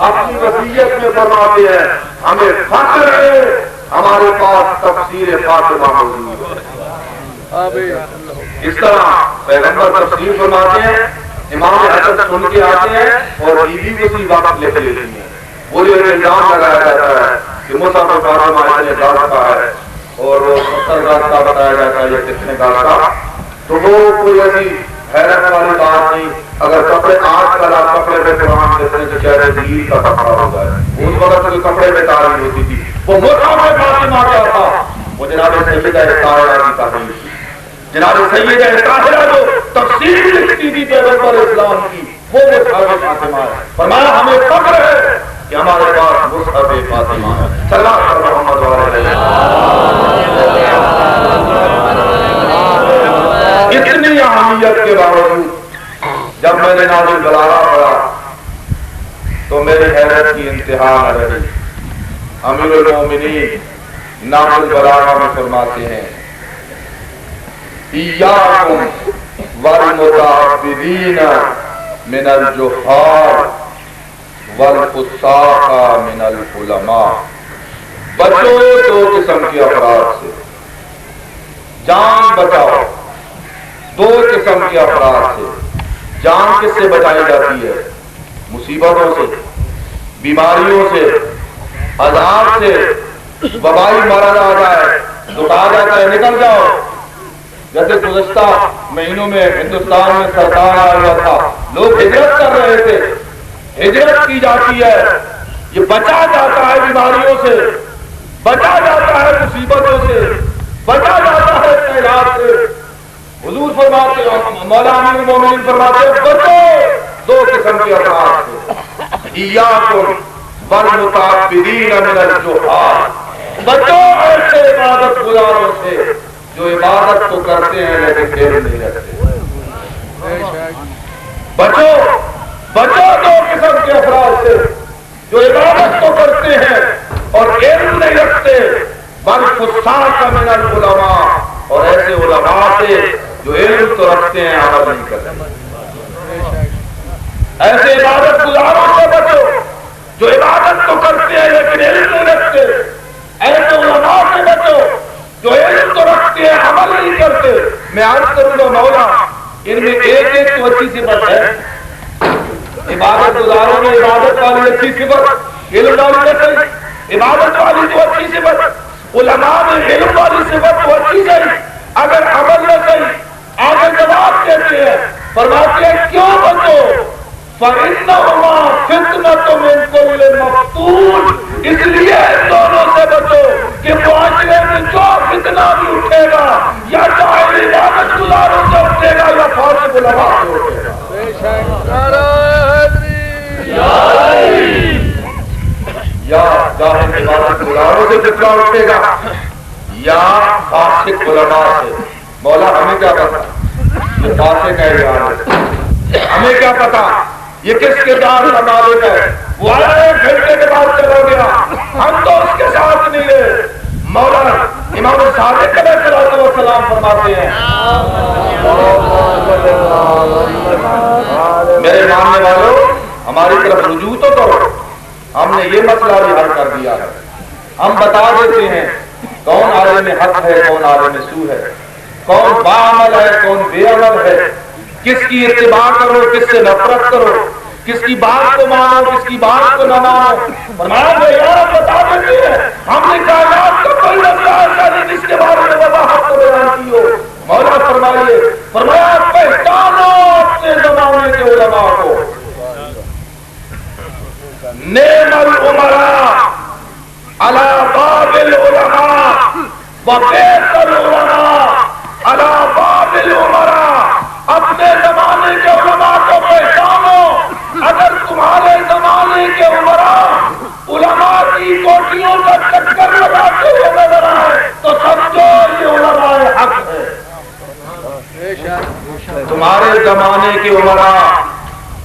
اپنی وصیت میں فرماتے ہیں ہمیں فخر ہے ہمارے پاس تفسیر فاطمہ موجود ہے۔ اس طرح پیغمبر تفسیر فرماتے ہیں، امام حسن سن کے آتے ہیں اور بیوی اسی وقت لکھ لیتی ہیں۔ وہ جو الزام لگایا جاتا ہے کہ مصحف فاطمہ اتنے گاڑ کا ہے اور 70 گاڑ کا بتایا جاتا ہے یا کتنے گاڑ کا، تو وہ کوئی ایسی حیرت والی بات نہیں۔ اگر کپڑے آج کل آپ کپڑے پہ قرآن دیتے ہیں تو چہرے دلیل کا کپڑا ہوگا، اس وقت کوئی کپڑے پہ تاریخ ہوتی تھی، وہ مصحف فاطمہ کیا تھا؟ وہ جناب سیدہ طاہرہ کی تحریر تھی، جناب سیدہ طاہرہ جو تفسیر لکھتی تھی پیغمبر اسلام کی، وہ مصحف فاطمہ ہے۔ فرمایا ہمیں فخر ہے کہ ہمارے پاس مصحف فاطمہ ہے۔ صلی اللہ علیہ وسلم۔ اتنی اہمیت کے باوجود جب میں نے نازل البلاغہ پڑھا تو میری حیرت کی انتہا نہ رہی۔ امیر المومنین نازل البلاغہ میں فرماتے ہیں ایاکم والمتعبدین من الجہال والفساق من العلماء۔ بچو دو قسم کے افراد سے، جان بچاؤ دو قسم کے افراد سے۔ جان کس سے بچائی جاتی ہے؟ مصیبتوں سے، بیماریوں سے، عذاب سے، وبائی مرض آ جائے تو کہا جاتا ہے نکل جاؤ۔ جیسے گزشتہ مہینوں میں ہندوستان میں سرکار آ ہوا تھا، لوگ ہجرت کر رہے تھے، ہجرت کی جاتی ہے، یہ بچا جاتا ہے بیماریوں سے، بچا جاتا ہے مصیبتوں سے، بچا جاتا ہے سیلاب سے۔ حضور فرماتے ہیں، مولانا امیر المومنین فرماتے ہیں بچو دو قسم کے افراد سے، ایاکم والمتعبدین من الجہال۔ بچو ایسے عبادت گزاروں سے جو عبادت تو کرتے ہیں لیکن دیر نہیں رکھتے۔ بچو بچو دو قسم کے افراد سے جو عبادت تو کرتے ہیں اور علم نہیں رکھتے، والفساق من العلماء، اور ایسے علماء سے جو علم تو رکھتے ہیں عمل نہیں کرتے۔ ایسے عبادت گزاروں سے بچو جو عبادت تو کرتے ہیں لیکن علم نہیں رکھتے، ایسے علماء سے بچو جو علم تو رکھتے ہیں عمل نہیں کرتے۔ میں عرض کروں گا مولا ان میں ایک ایک تو اچھی صفت ہے۔ عبادت گزاروں میں عبادت والی اچھی صفت، علم والی صفت، عبادت والی تو اچھی صفت، علماء میں علم والی صفت تو اچھی صحیح، اگر عمل نہ صحیح آگے جواب دیتے ہیں، فرماتے ہیں کیوں بچو؟ فَإِنَّهُمَا فِتْنَةٌ مِّن كُلِّ مَفْتُونٍ، اس لیے ان دونوں سے بچو کہ معاشرے میں جو فتنہ بھی اٹھے گا یا چاہے عبادت گزاروں سے اٹھے گا یا فاسق علماء سے اٹھے گا۔ یا جاہل عبادت گزاروں سے فتنہ اٹھے گا یا فاسق علماء سے. مولا ہمیں کیا پتا یہ فاسق ہے یا ہمیں کیا پتا یہ کس کردار کا مالک ہے. وہ ایک گھنٹے کے بعد چلا گیا, ہم تو اس کے ساتھ نہیں رہے. مولا امام صادق علیہ الصلوۃ والسلام فرماتے ہیں میرے ماننے والوں ہماری طرف رجوع تو کرو. ہم نے یہ مسئلہ بھی حل کر دیا ہے. ہم بتا دیتے ہیں کون عالم حق ہے, کون عالم سو ہے, کون باعمل ہے, کون بے عمل ہے, کس کی اتباع کرو, کس سے نفرت کرو, کس کی بات کو مانو, کس کی بات کو نہ مانو. فرمایا یار بتا دیتے ہیں ہم نے کائنات کا کوئی مسئلہ ایسا نہیں جس کے بارے میں وضاحت کو بیان کی ہو. مولا فرمائیے فرمایا پہچانو اپنے زمانے کے علماء کو. نعم العمراء على باب العلماء وبئس العلماء على باب العمراء. اپنے زمانے کے علماء کو پہچانو. اگر تمہارے زمانے کے عمراء علماء کی کوٹیوں کا چکر لگاتے ہوئے نظر آئے تو سمجھو یہ علماء حق ہے. تمہارے زمانے کے عمراء,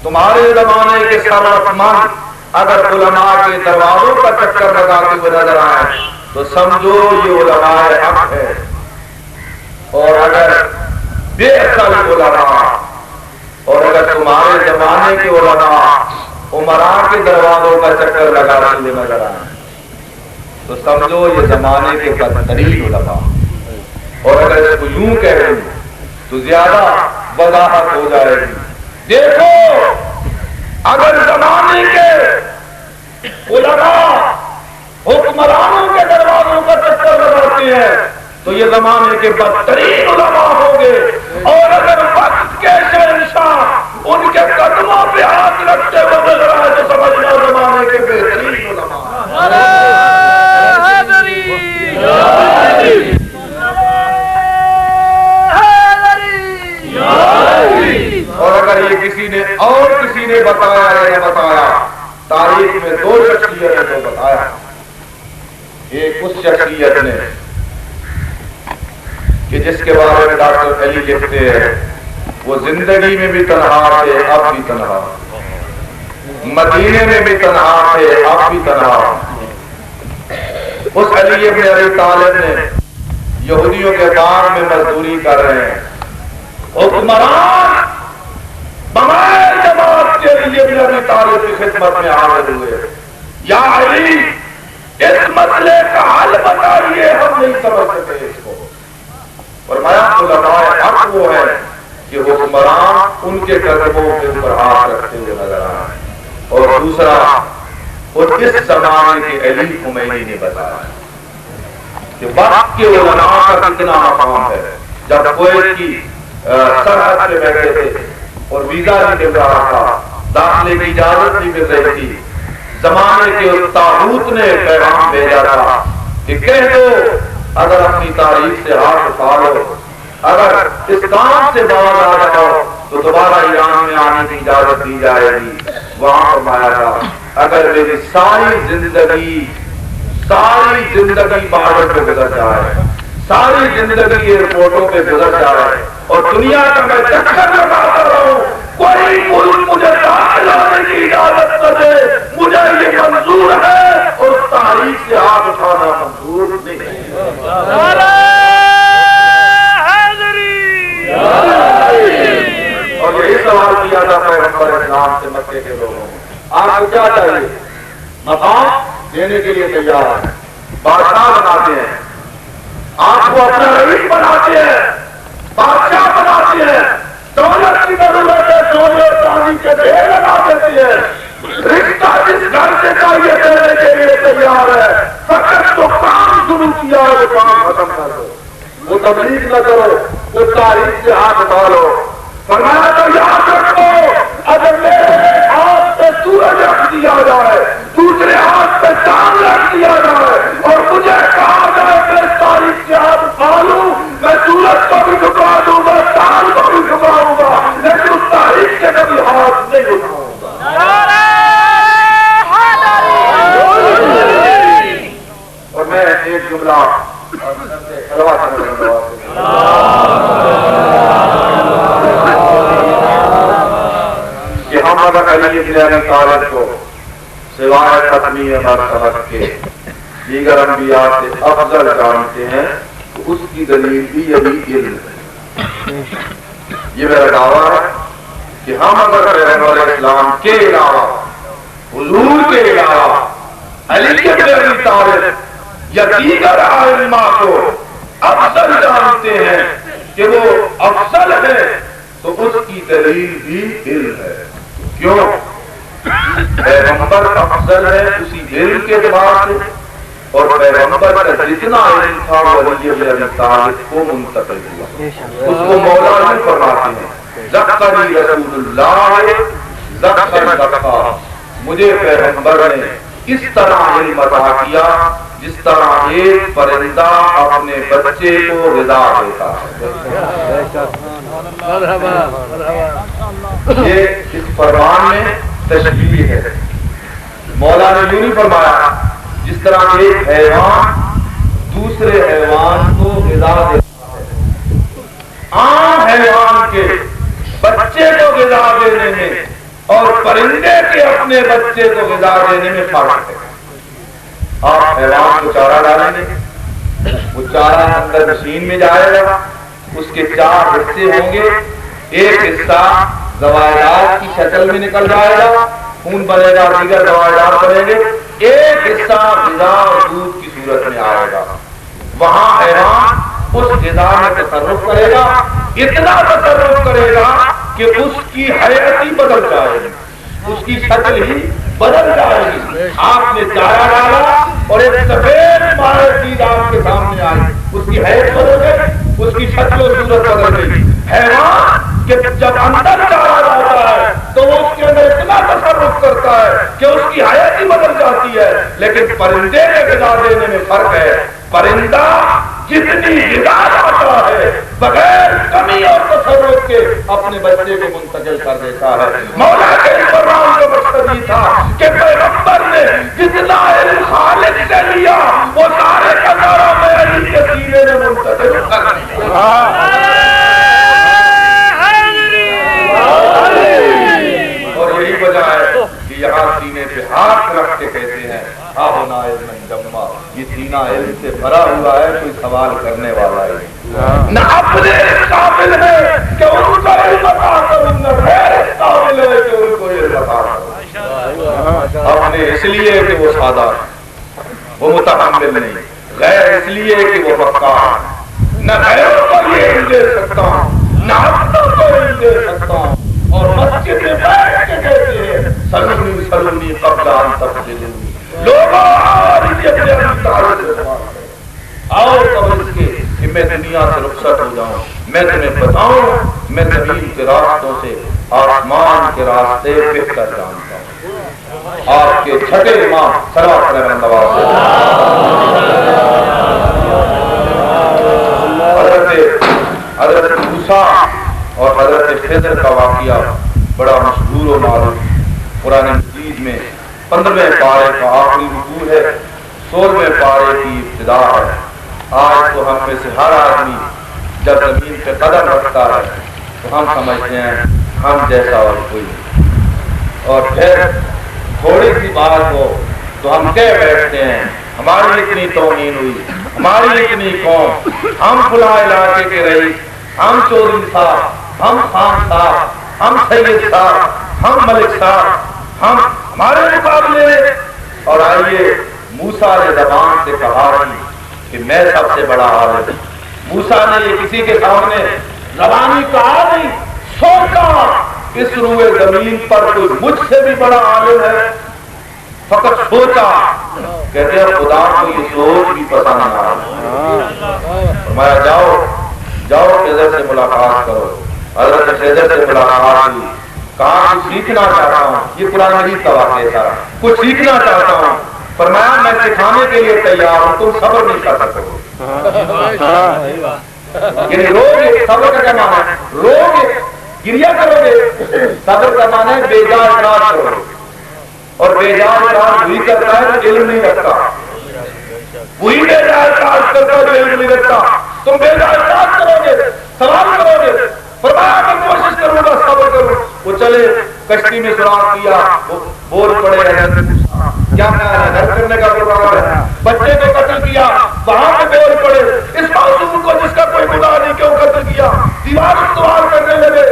تمہارے زمانے کے ثروتمند اگر علماء کے دروازوں کا چکر لگاتے ہوئے نظر آئے تو سمجھو یہ علماء حق ہے. اور اگر بے عقل علماء اور اگر تمہارے زمانے کے علماء عمراء کے دروازوں کا چکر لگاتے ہوئے نظر آئے تو سمجھو یہ زمانے کے بدترین علماء. اور اگر اس کو یوں کہہ دوں تو زیادہ وضاحت ہو جائے گی. دیکھو اگر زمانے کے علماء حکمرانوں کے دروازوں کا چکر لگاتے ہیں تو یہ زمانے کے بدترین علماء ہوں گے. اور اگر وقت کے شہنشاہ ان کے قدموں پہ ہاتھ رکھتے ہوئے نظر آئے تو سمجھنا زمانے کے بہترین علماء. اور اگر یہ کسی نے بتایا ہے بتایا تاریخ میں دو شخصیتیں تو بتایا. ایک اس شخصیت نے کہ جس کے بارے میں ڈاکٹر علی لکھتے ہیں وہ زندگی میں بھی تنہا تھے, اب بھی تنہا, مدینے میں بھی تنہا تھے, اب بھی تنہا. اس علی ابن ابی طالب نے یہودیوں کے بار میں مزدوری کر رہے ہیں. حکمران بغیر جماعت کے علی ابن ابی طالب کی خدمت میں حاضر ہوئے. یا علی اس مسئلے کا حل بتائیے, ہم نہیں سمجھ سکتے اس کو. فرمایا علماء حق وہ ہے کہ حکمران ان کے قدموں کے اوپر ہاتھ رکھتے ہوئے نظر آئے. اور دوسرا اور اس زمانے کے علی خمینی نے بتایا کہ وقت کے علماء کا کتنا مقام ہے. جب کویت کی سرحد پہ بیٹھے تھے اور ویزا نہیں مل رہا تھا, داخلے کی اجازت نہیں مل رہی تھی, زمانے کے طاغوت نے پیغام بھیجا تھا کہ کہہ دو اگر اپنی تاریخ سے ہاتھ اٹھا لو, اگر اس کام سے باز آ جاؤ تو دوبارہ ایران میں آنے کی اجازت دی جائے گی. وہاں فرمایا تھا اگر میری ساری زندگی بارڈر پہ گزر جائے, ساری زندگی ایئرپورٹوں پہ گزر جائے اور دنیا کا میں چکر لگاتا رہوں, کوئی ملک مجھے داخل ہونے کی اجازت نہ دے, مجھے یہ منظور ہے اور تاریخ سے ہاتھ اٹھانا منظور نہیں. اور یہی سوال کیا تھا پیغمبر اسلام سے مکے کے لوگوں نے, آپ کو کیا چاہیے؟ مقام دینے کے لیے تیار ہیں, بادشاہ بناتے ہیں, آپ کو اپنا رئیس بناتے ہیں, بادشاہ بناتے ہیں, دولت کی ضرورت ہے, سونے اور چاندی کے ڈھیر لگا دیتی ہے, رشتہ جس گھر سے چاہیے دینے کے لیے تیار ہے, فقط تو کام شروع کیا ہے وہ کام ختم کر دو. وہ تبلیغ نہ کرو, وہ تاریخ سے ہاتھ اٹھا لو. فرمایا تو یاد رکھو اگر میرے ہاتھ پہ سورج رکھ دیا جائے, دوسرے ہاتھ پہ چاند رکھ دیا جائے اور مجھے کہا جائے میں تاریخ سے ہاتھ اٹھا لوں, میں سورج کو بھی جھکا دوں گا, چاند کو بھی جھکاؤں گا, لیکن اس تاریخ سے کبھی کہ ہم اگر علی ابن ابی طالب کو سوائے ختمی مرتبت کے دیگر انبیاء سے افضل جانتے ہیں تو اس کی دلیل بھی یہی علم ہے. یہ میرا دعویٰ ہے کہ ہم اگر پیغمبر اسلام کے علاوہ حضور کے علاوہ علی ابن ابی طالب یا دیگر ائمہ کو افضل جانتے ہیں کہ وہ افضل ہے تو اس کی دلیل بھی علم ہے. کیوں؟ پیغمبر افضل ہے اسی علم کے اعتبار سے اور پیغمبر کا جتنا علم تھا وہ علی ابن ابی طالب کو منتقل ہوا. اس کو مولا نہیں فرماتے ہیں ذکری رسول اللہ ذکر مجھے پیغمبر نے اس طرح علم عطا کیا جس طرح ایک پرندہ اپنے بچے کو غذا دیتا ہے. یہ اس فرمان میں تشبیہ ہے. مولا نے یوں نہیں فرمایا جس طرح ایک حیوان دوسرے حیوان کو غذا دیتا ہے. عام حیوان کے بچے کو غذا دینے میں اور پرندے کے اپنے بچے کو غذا دینے میں فرق ہے. آپ حیوان کو چارہ ڈالیں گے وہ چارہ اندر مشین میں جائے گا. اس کے 4 حصے ہوں گے. ایک حصہ زوائدات کی شکل میں نکل جائے گا خون بنے گا دیگر زوائدات بنے گے. ایک حصہ غذا اور دودھ کی صورت میں آئے گا. وہاں حیوان اس غذا میں تصرف کرے گا. اتنا تصرف کرے گا کہ اس کی حیت ہی بدل جائے گی اس کی شکل ہی بدل جائے گی. آپ نے چارہ ڈالا اور ایک سفید مارے چیز آپ کے سامنے آئی اس کی حیت بدل گئی اس کی شکل و صورت بدل گئی. حیوان کہ جب اندر چارہ ڈالتا ہے تو وہ اس کے اندر اتنا تصرف کرتا ہے کہ اس کی حیت ہی بدل جاتی ہے. لیکن پرندے میں غذا دینے میں فرق ہے. پرندہ جتنی غذا لاتا ہے بغیر کمی اور تصرف کے اپنے بچے کو منتقل کر دیتا ہے. مولا کے فرمان کا مقصد یہ تھا کہ پیغمبر نے جتنا علم خالق سے لیا وہ سارے کا سارا میں علی کے سینے میں منتقل کر دیا. اور یہی وجہ ہے کہ یہاں سینے پہ ہاتھ رکھ کے کہتے ہیں یہ سینہ علم سے بھرا ہوا ہے کوئی سوال کرنے والا ہے نہ اپنے قابل ہے کہ ان کا علم عطا کروں نہ غیر قابل ہے کہ ان کو علم عطا کروں. اپنے اس لیے کہ وہ سادہ وہ متحمل نہیں غیر اس لیے کہ وہ وقار نہ غیروں کو یہ علم دے سکتا ہوں نہ اپنوں کو علم دے سکتا ہوں. اور مسجد میں بیٹھ کے کہتے ہیں سلونی سلونی قبل ان تفضلونی لوگوں اور اس کے کہ میں دنیا سے رخصت ہو جاؤں میں تمہیں بتاؤں میں زمین کے راستوں سے آسمان کے راستے بہتر جانتا ہوں. آپ کے چھٹے امام صلوات علیہ نواز حضرت موسیٰ اور حضرت خضر کا واقعہ بڑا مشہور و معروف. قرآن مجید میں 15ویں پارے کا آخری رکوع ہے 16ویں پارے کی ابتدا ہے. آج تو ہم میں سے ہر آدمی جب زمین پہ قدم رکھتا ہے تو ہم سمجھتے ہیں ہم جیسا اور کوئی نہیں. اور پھر تھوڑی سی بات ہو تو ہم کہہ بیٹھتے ہیں ہماری اتنی توہین ہوئی ہماری اتنی قوم ہم فلاں علاقے کے رئیس ہم چودھری صاحب ہم خان صاحب ہم سید صاحب ہم ملک صاحب ہم ہمارے مقابلے. اور آئیے موسیٰ نے زبان سے کہا کہ میں سب سے بڑا عالم. موسیٰ نے یہ کسی کے سامنے زبانی کہا نہیں سوچا اس روئے زمین پر کوئی مجھ سے بھی بڑا عالم ہے. فقط سوچا کہتے ہیں خدا کو یہ سوچ بھی پسند نہ آیا. فرمایا جاؤ جاؤ خضر سے ملاقات کرو. حضرت خضر سے ملاقات ہوئی. کہا کچھ سیکھنا چاہتا ہوں. یہ قرآن مجید کا واقعہ ہے سارا. کچھ سیکھنا چاہتا ہوں. فرمایا میں سکھانے کے لیے تیار ہوں تم صبر نہیں کر سکتے. یعنی روگے صبر کا کیا معنی ہے؟ روگے گریا کرو گے. صبر کا معنی ہے بے جان اعتراض کرو گے. اور بے جان اعتراض وہی کرتا ہے علم نہیں رکھتا. وہی بے جائے کاج کرتا جو علم نہیں رکھتا. تم بے جائے کاج کرو گے, سوال کرو گے, فرمایا میں کوشش کروں گا, صبر کروں. وہ چلے, کشتی میں سراغ کیا, وہ بول پڑے کیا گھر کرنے کا پروگرام ہے, بچے کو قتل کیا, وہاں پہ بول پڑے, اس معصوم کو جس کا کوئی گناہ نہیں کیوں قتل کیا. دیوار استوار کرنے لگے,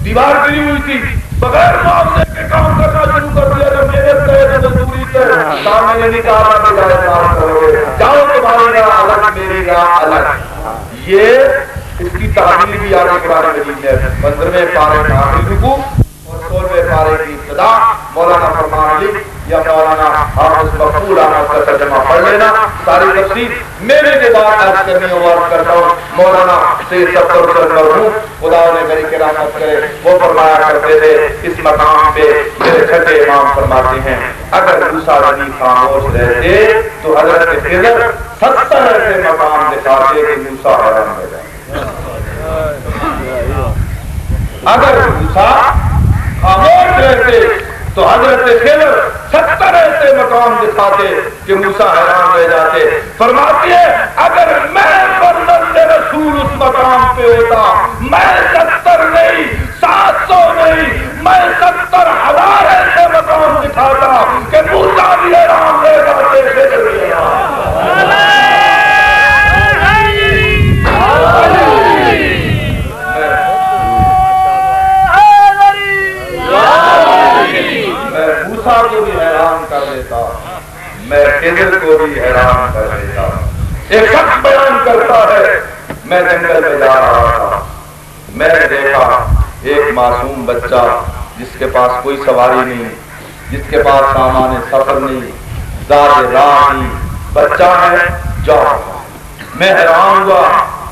دیوار گری ہوئی تھی, بغیر معاوضے کے کام کرنا شروع کر دیا. جب محنت کرے تو مزدوری کرے, سامنے نہیں کہا کہ جائے کام کرو گے, جاؤ تمہاری راہ الگ میری راہ الگ. یہ اس کی تعبیر بھی آگے قرآن مجید ہے. 15ویں پارے کا آخری رکوع اور 16ویں پارے کی ابتدا. مولانا فرمان علی یا مولانا حافظ مقبول احمد کا ترجمہ پڑھ لینا, ساری تفسیر میرے کے بعد عرض کرنی اور عرض کرتا ہوں. مولانا سید ظفر حسین مرحوم خدا انہیں بری کے رحمت کرے, وہ فرمایا کرتے تھے اس مقام پہ میرے چھٹے امام فرماتے ہیں, اگر موسیٰ نبی خاموش رہتے تو حضرت خضر 70 ایسے مقام دکھاتے کہ موسیٰ حیران ہو جائے. اگر موسیٰ خاموش رہتے تو حضرت خضر 70 ایسے مقام دکھاتے کہ موسیٰ حیران رہ جاتے. فرماتے ہیں اگر میں فرزند رسول اس مقام پہ ہوتا, میں 70 نہیں, 700 نہیں, میں 70,000 ایسے مقام دکھاتا کہ موسیٰ بھی حیران رہ جاتے, خضر بھی حیران. موسیٰ کو بھی حیران کر دیتا, میں خضر کو بھی حیران کر دیتا. ایک شخص بیان کرتا ہے, میں جنگل میں جا رہا تھا, میں نے دیکھا ایک معصوم بچہ جس کے پاس کوئی سواری نہیں, جس کے پاس سامان سفر نہیں, ذات راہ نہیں, بچہ ہے جا رہا. میں حیران ہوا,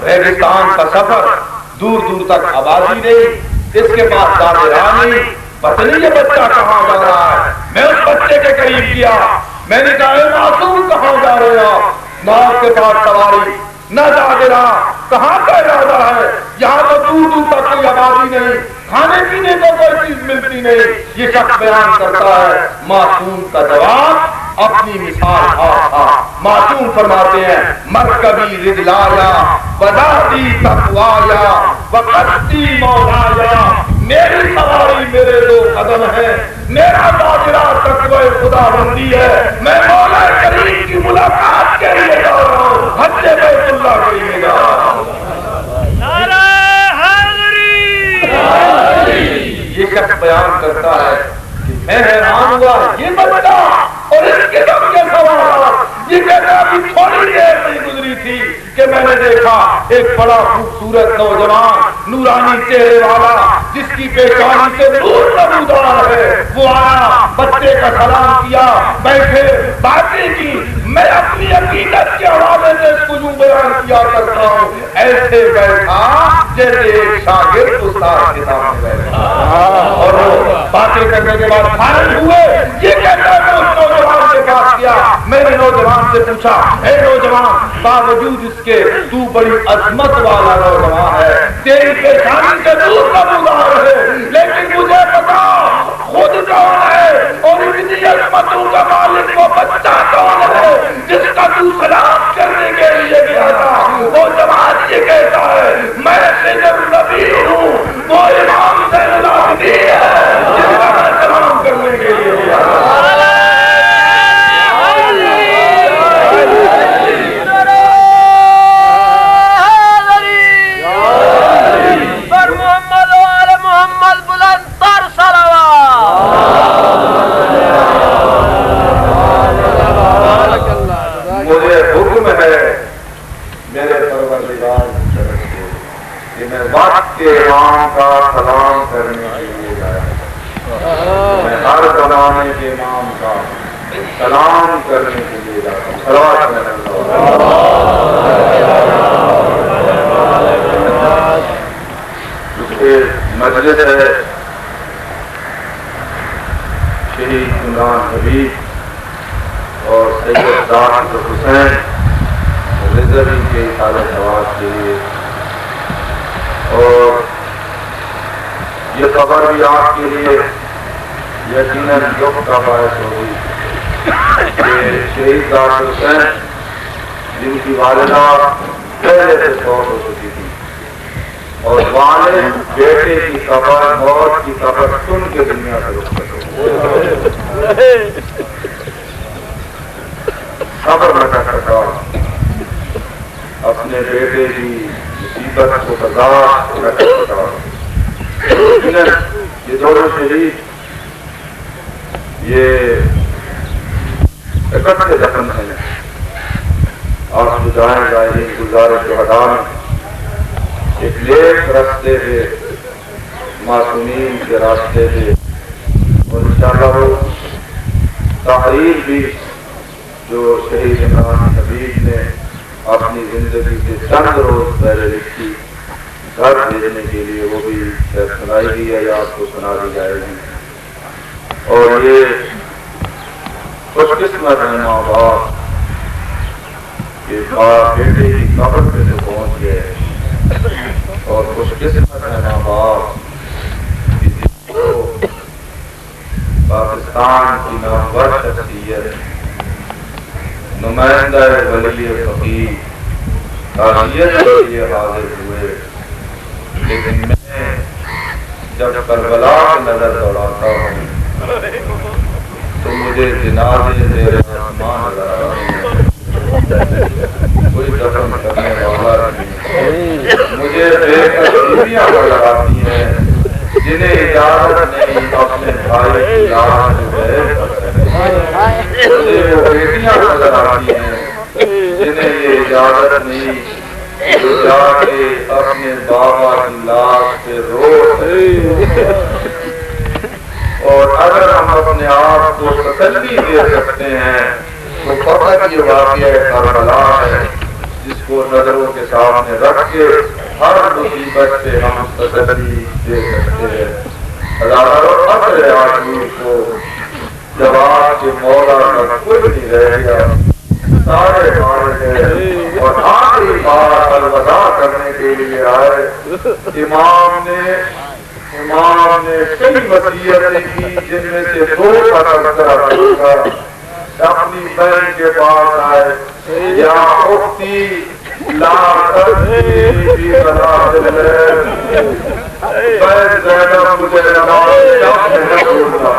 ریگستان کا سفر, دور دور تک آبادی نہیں, اس کے پاس ذات راہ نہیں, پتہ نہیں یہ بچہ کہاں جا رہا ہے. میں اس بچے کے قریب کیا, میں نے کہا اے معصوم کہاں جا رہے ہو, نہ آپ کے پاس سواری نہ جاگرا, کہاں کا ارادہ ہے, یہاں تو دور دور تک کوئی آبادی نہیں, کھانے پینے کو کوئی چیز ملتی نہیں. یہ شخص بیان کرتا ہے, معصوم کا جواب اپنی مثال تھا. معصوم فرماتے ہیں مرکبی رجلایا وذاتی تقوایا وقتی مولایا, میری سواری میرے 2 قدم ہے, میرا باجرا تقوی خدا بندی ہے, میں مولا کریم کی ملاقات کے لیے جا رہا ہوں, حج بیت اللہ کے لیے جا رہا ہوں. نعرہ حیدری. یہ شخص بیان کرتا ہے کہ میں حیران ہوا, یہ بچہ اور اس قسم کے سوالات, یہ کہتا ابھی تھوڑی دیر نہیں گزری تھی کہ میں نے دیکھا ایک بڑا خوبصورت نوجوان نورانی چہرے والا جس کی پیشانی سے نور نمودار ہے, وہ آیا, بچے کا سلام کیا, بیٹھے, باتیں کی. میں اپنی عقیدت کے حوالے سے اس کو یوں بیان کیا کرتا ہوں, ایسے بیٹھا جیسے ایک شاگرد استاد کے سامنے بیٹھا, اور وہ باتیں کرنے کے بعد فارغ ہوئے. یہ کہتا ہے میں اس نوجوان کے پاس گیا, میں نے نوجوان سے پوچھا, اے نوجوان, باوجود اس کے تو بڑی عظمت والا نوجوان ہے, تیری پیشانی سے دور نمودار ہے, لیکن مجھے بتا خود کون ہے اور اتنی عظمتوں کا مالک وہ بچہ کون ہے جس کا تو سلام کرنے کے لیے گیا تھا. وہ جوان یہ کہتا ہے میں خضر نبی ہوں, وہ امام زین العابدین ہے جس کا میں سلام کرنے کے لیے گیا تھا. مجھے حکم ہے میرے پروردگار کی طرف سے کہ میں وقت کے امام کا سلام کرنے کے لیے جایا, میں ہر زمانے کے امام کا سلام کرنے کے لیے جاتا ہوں. صلوات میں اس کے مجلس ہے شہید عمران حبیب اور سید ذات حسین رضوی کے سارے ثواب کے لیے, اور یہ خبر بھی آپ کے لیے یقیناً دکھ کا باعث ہوگی کہ شہید ذات حسین جن کی والدہ پہلے سے فوت ہو چکی تھی اور والد بیٹے کی خبر موت کی خبر سن کے دنیا سے رخ کر خبر نہ کر سکا، اپنے بیٹے کی مصیبت کو برداشت نہ کر سکا۔ یہ دونوں شہید یہ اکٹھے دفن ہیں۔ آپ بجائیں ظاہری گزارش شہداء میں ایک لیک راستے تھے، معصومین کے راستے تھے، اور انشاءاللہ وہ تحریر بھی جو شہید عمران حبیب نے اپنی زندگی سے چند روز پہلے لکھی گھر بھیجنے کے لیے، وہ بھی سنائی گئی ہے یا آپ کو سنا دی جائے گی۔ اور یہ خوش قسمت ہے ماں باپ کہ بیٹے کی قبر پہ سے پہنچ گئے، اور خوش قسمت ہے ماں باپ کسی کو پاکستان کی نامور شخصیت نمائندہ ولی فقیر تعزیت کے لیے حاضر ہوئے، لیکن میں جب کربلا کی نظر دوڑاتا ہوں تو مجھے جنازے زیر آسمان نظر آتے ہیں، کوئی دفن کرنے والا نہیں، مجھے بے تشریفیاں نظر آتی ہیں جنہیں اجازت نہیں اپنے بھائی کی یاد میں بیٹھ کر سکتے، مجھے وہ بیٹیاں نظر آتی ہیں جنہیں یہ اجازت نہیں جو جا کے اپنے بابا کی لاش پہ رو سکتے۔ اور اگر ہم اپنے آپ کو تسلی دے سکتے ہیں تو فقط یہ واقعہ کربلا ہے جس کو نظروں کے سامنے رکھ کے ہر مصیبت سے ہم تسلی دے سکتے ہیں۔ ہزاروں اصل عاشور کو جواب کے مولا کا کوئی نہیں رہ گیا، سارے مار گئے اور آخری بار الوداع کرنے کے لیے آئے۔ امام نے کئی وصیتیں کی جن میں سے دو کا تذکرہ کروں گا۔ اپنی بہن کے پاس آئے، یا اختی لا تذکری فی صلاۃ اللیل، بہن زینب مجھے نماز شب میں نہ بھولنا،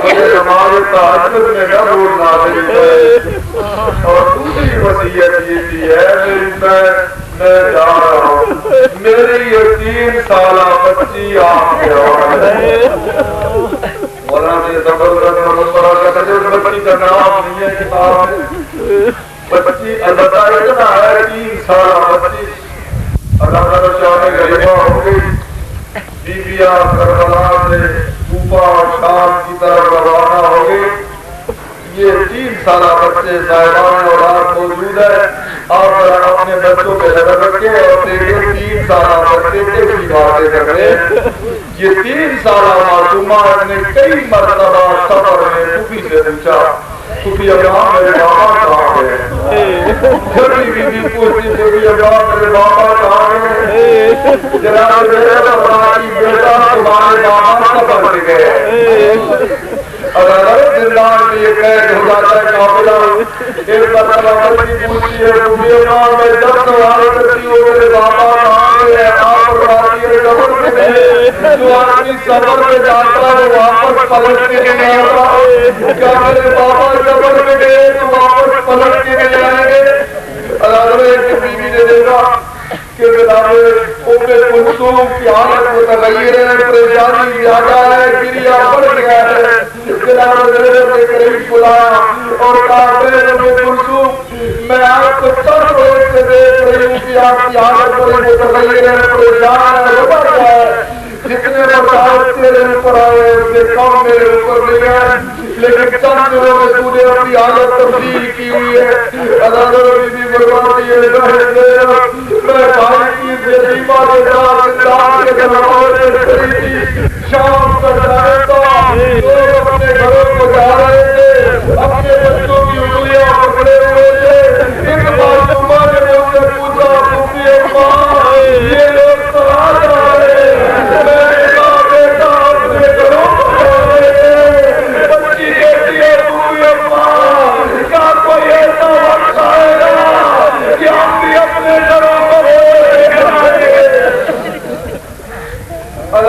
مجھے نماز تہجد میں نہ بھولنا میری بہن۔ اور دوسری وصیت یہ تھی، ہے میری بہن میں جا رہا ہوں، میری یہ 3 سالہ بچی آپ کے حوالے ہے۔ مولانا سے زبردست مصطفیٰ کا تجربہ بچی کا نام نہیں ہے کتاب میں، بچی البتہ اتنا ہے 3 سالہ بچی اللہ تعالیٰ شان غریبہ ہو گئی، بیویاں کربلا سے کوفہ اور شام کی طرف روانہ ہو گئی۔ یہ 3 سالہ بچے صاحبان اور آپ موجود ہے، آپ اپنے بچوں پہ نظر رکھیں اور دیکھیں 3 سالہ بچے کیسی باتیں کر رہے ہیں۔ یہ 3 سالہ معصومہ نے کئی مرتبہ سفر میں پھوپھی سے پوچھا، پھوپھی ابراہم میرے بابا کہاں گئے؟ جب بھی پوچھتی پھوپھی ابراہم میرے بابا کہاں گئے؟ جناب میرا بیٹا تمہارے بابا سفر پہ گئے۔ اگر زندان میں یہ قید ہو جاتا ہے قافلہ، ایک مرتبہ بچی پوچھتی ہے پھوپھی ابراہم میں جب سوال کرتی ہو میرے بابا کہاں گئے؟ آپ فرماتی ہے قبر میں گئے۔ جو آدمی سفر پہ جاتا ہے واپس پلٹ کے نہیں آتا، کیا میرے بابا قبر میں گئے تو واپس پلٹ کے نہیں آئیں گے؟ اللہ ایک بیوی نے دیکھا کہ جناب ام کلثوم کی حالت متغیر ہے، پریشانی زیادہ ہے، گریا بڑھ گیا ہے۔ جناب زینب کے قریب بلایا اور کہا ام کلثوم میں آپ کو چند روز سے دیکھ رہی ہوں کہ آپ کی حالت بڑی متغیر ہے، پریشان ہے، بڑھ گیا ہے، جتنے مسائل تیرے اوپر آئے اس سے کم میرے اوپر نہیں ہے، لیکن چند دنوں میں تو نے اپنی حالت تبدیل کی ہوئی ہے۔ اللہ بی بربادی ہے میں بھائی کی زیبہ کے ساتھ اسلام کے نماز کری تھی، شام تک رہتا لوگ اپنے گھروں کو جا رہے تھے، اپنے بچوں کی انگلیاں پکڑے ہوئے تھے۔ ایک معصومہ نے مجھ سے پوچھا پھوپھی اماں یہ لوگ تو آ جا رہے ہیں، میں نے کہا بیٹا اپنے گھروں کو جا رہے ہیں۔ بچی کہتی ہے پھوپھی اماں کیا کوئی ایسا وقت آئے گا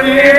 3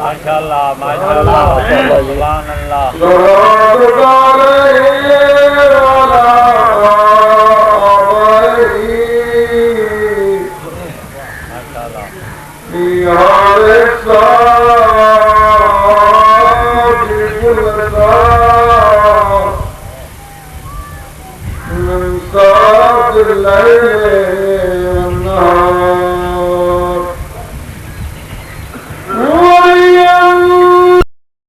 ماشاءاللہ ماشاءاللہ سبحان اللہ من صاد الليل والنهار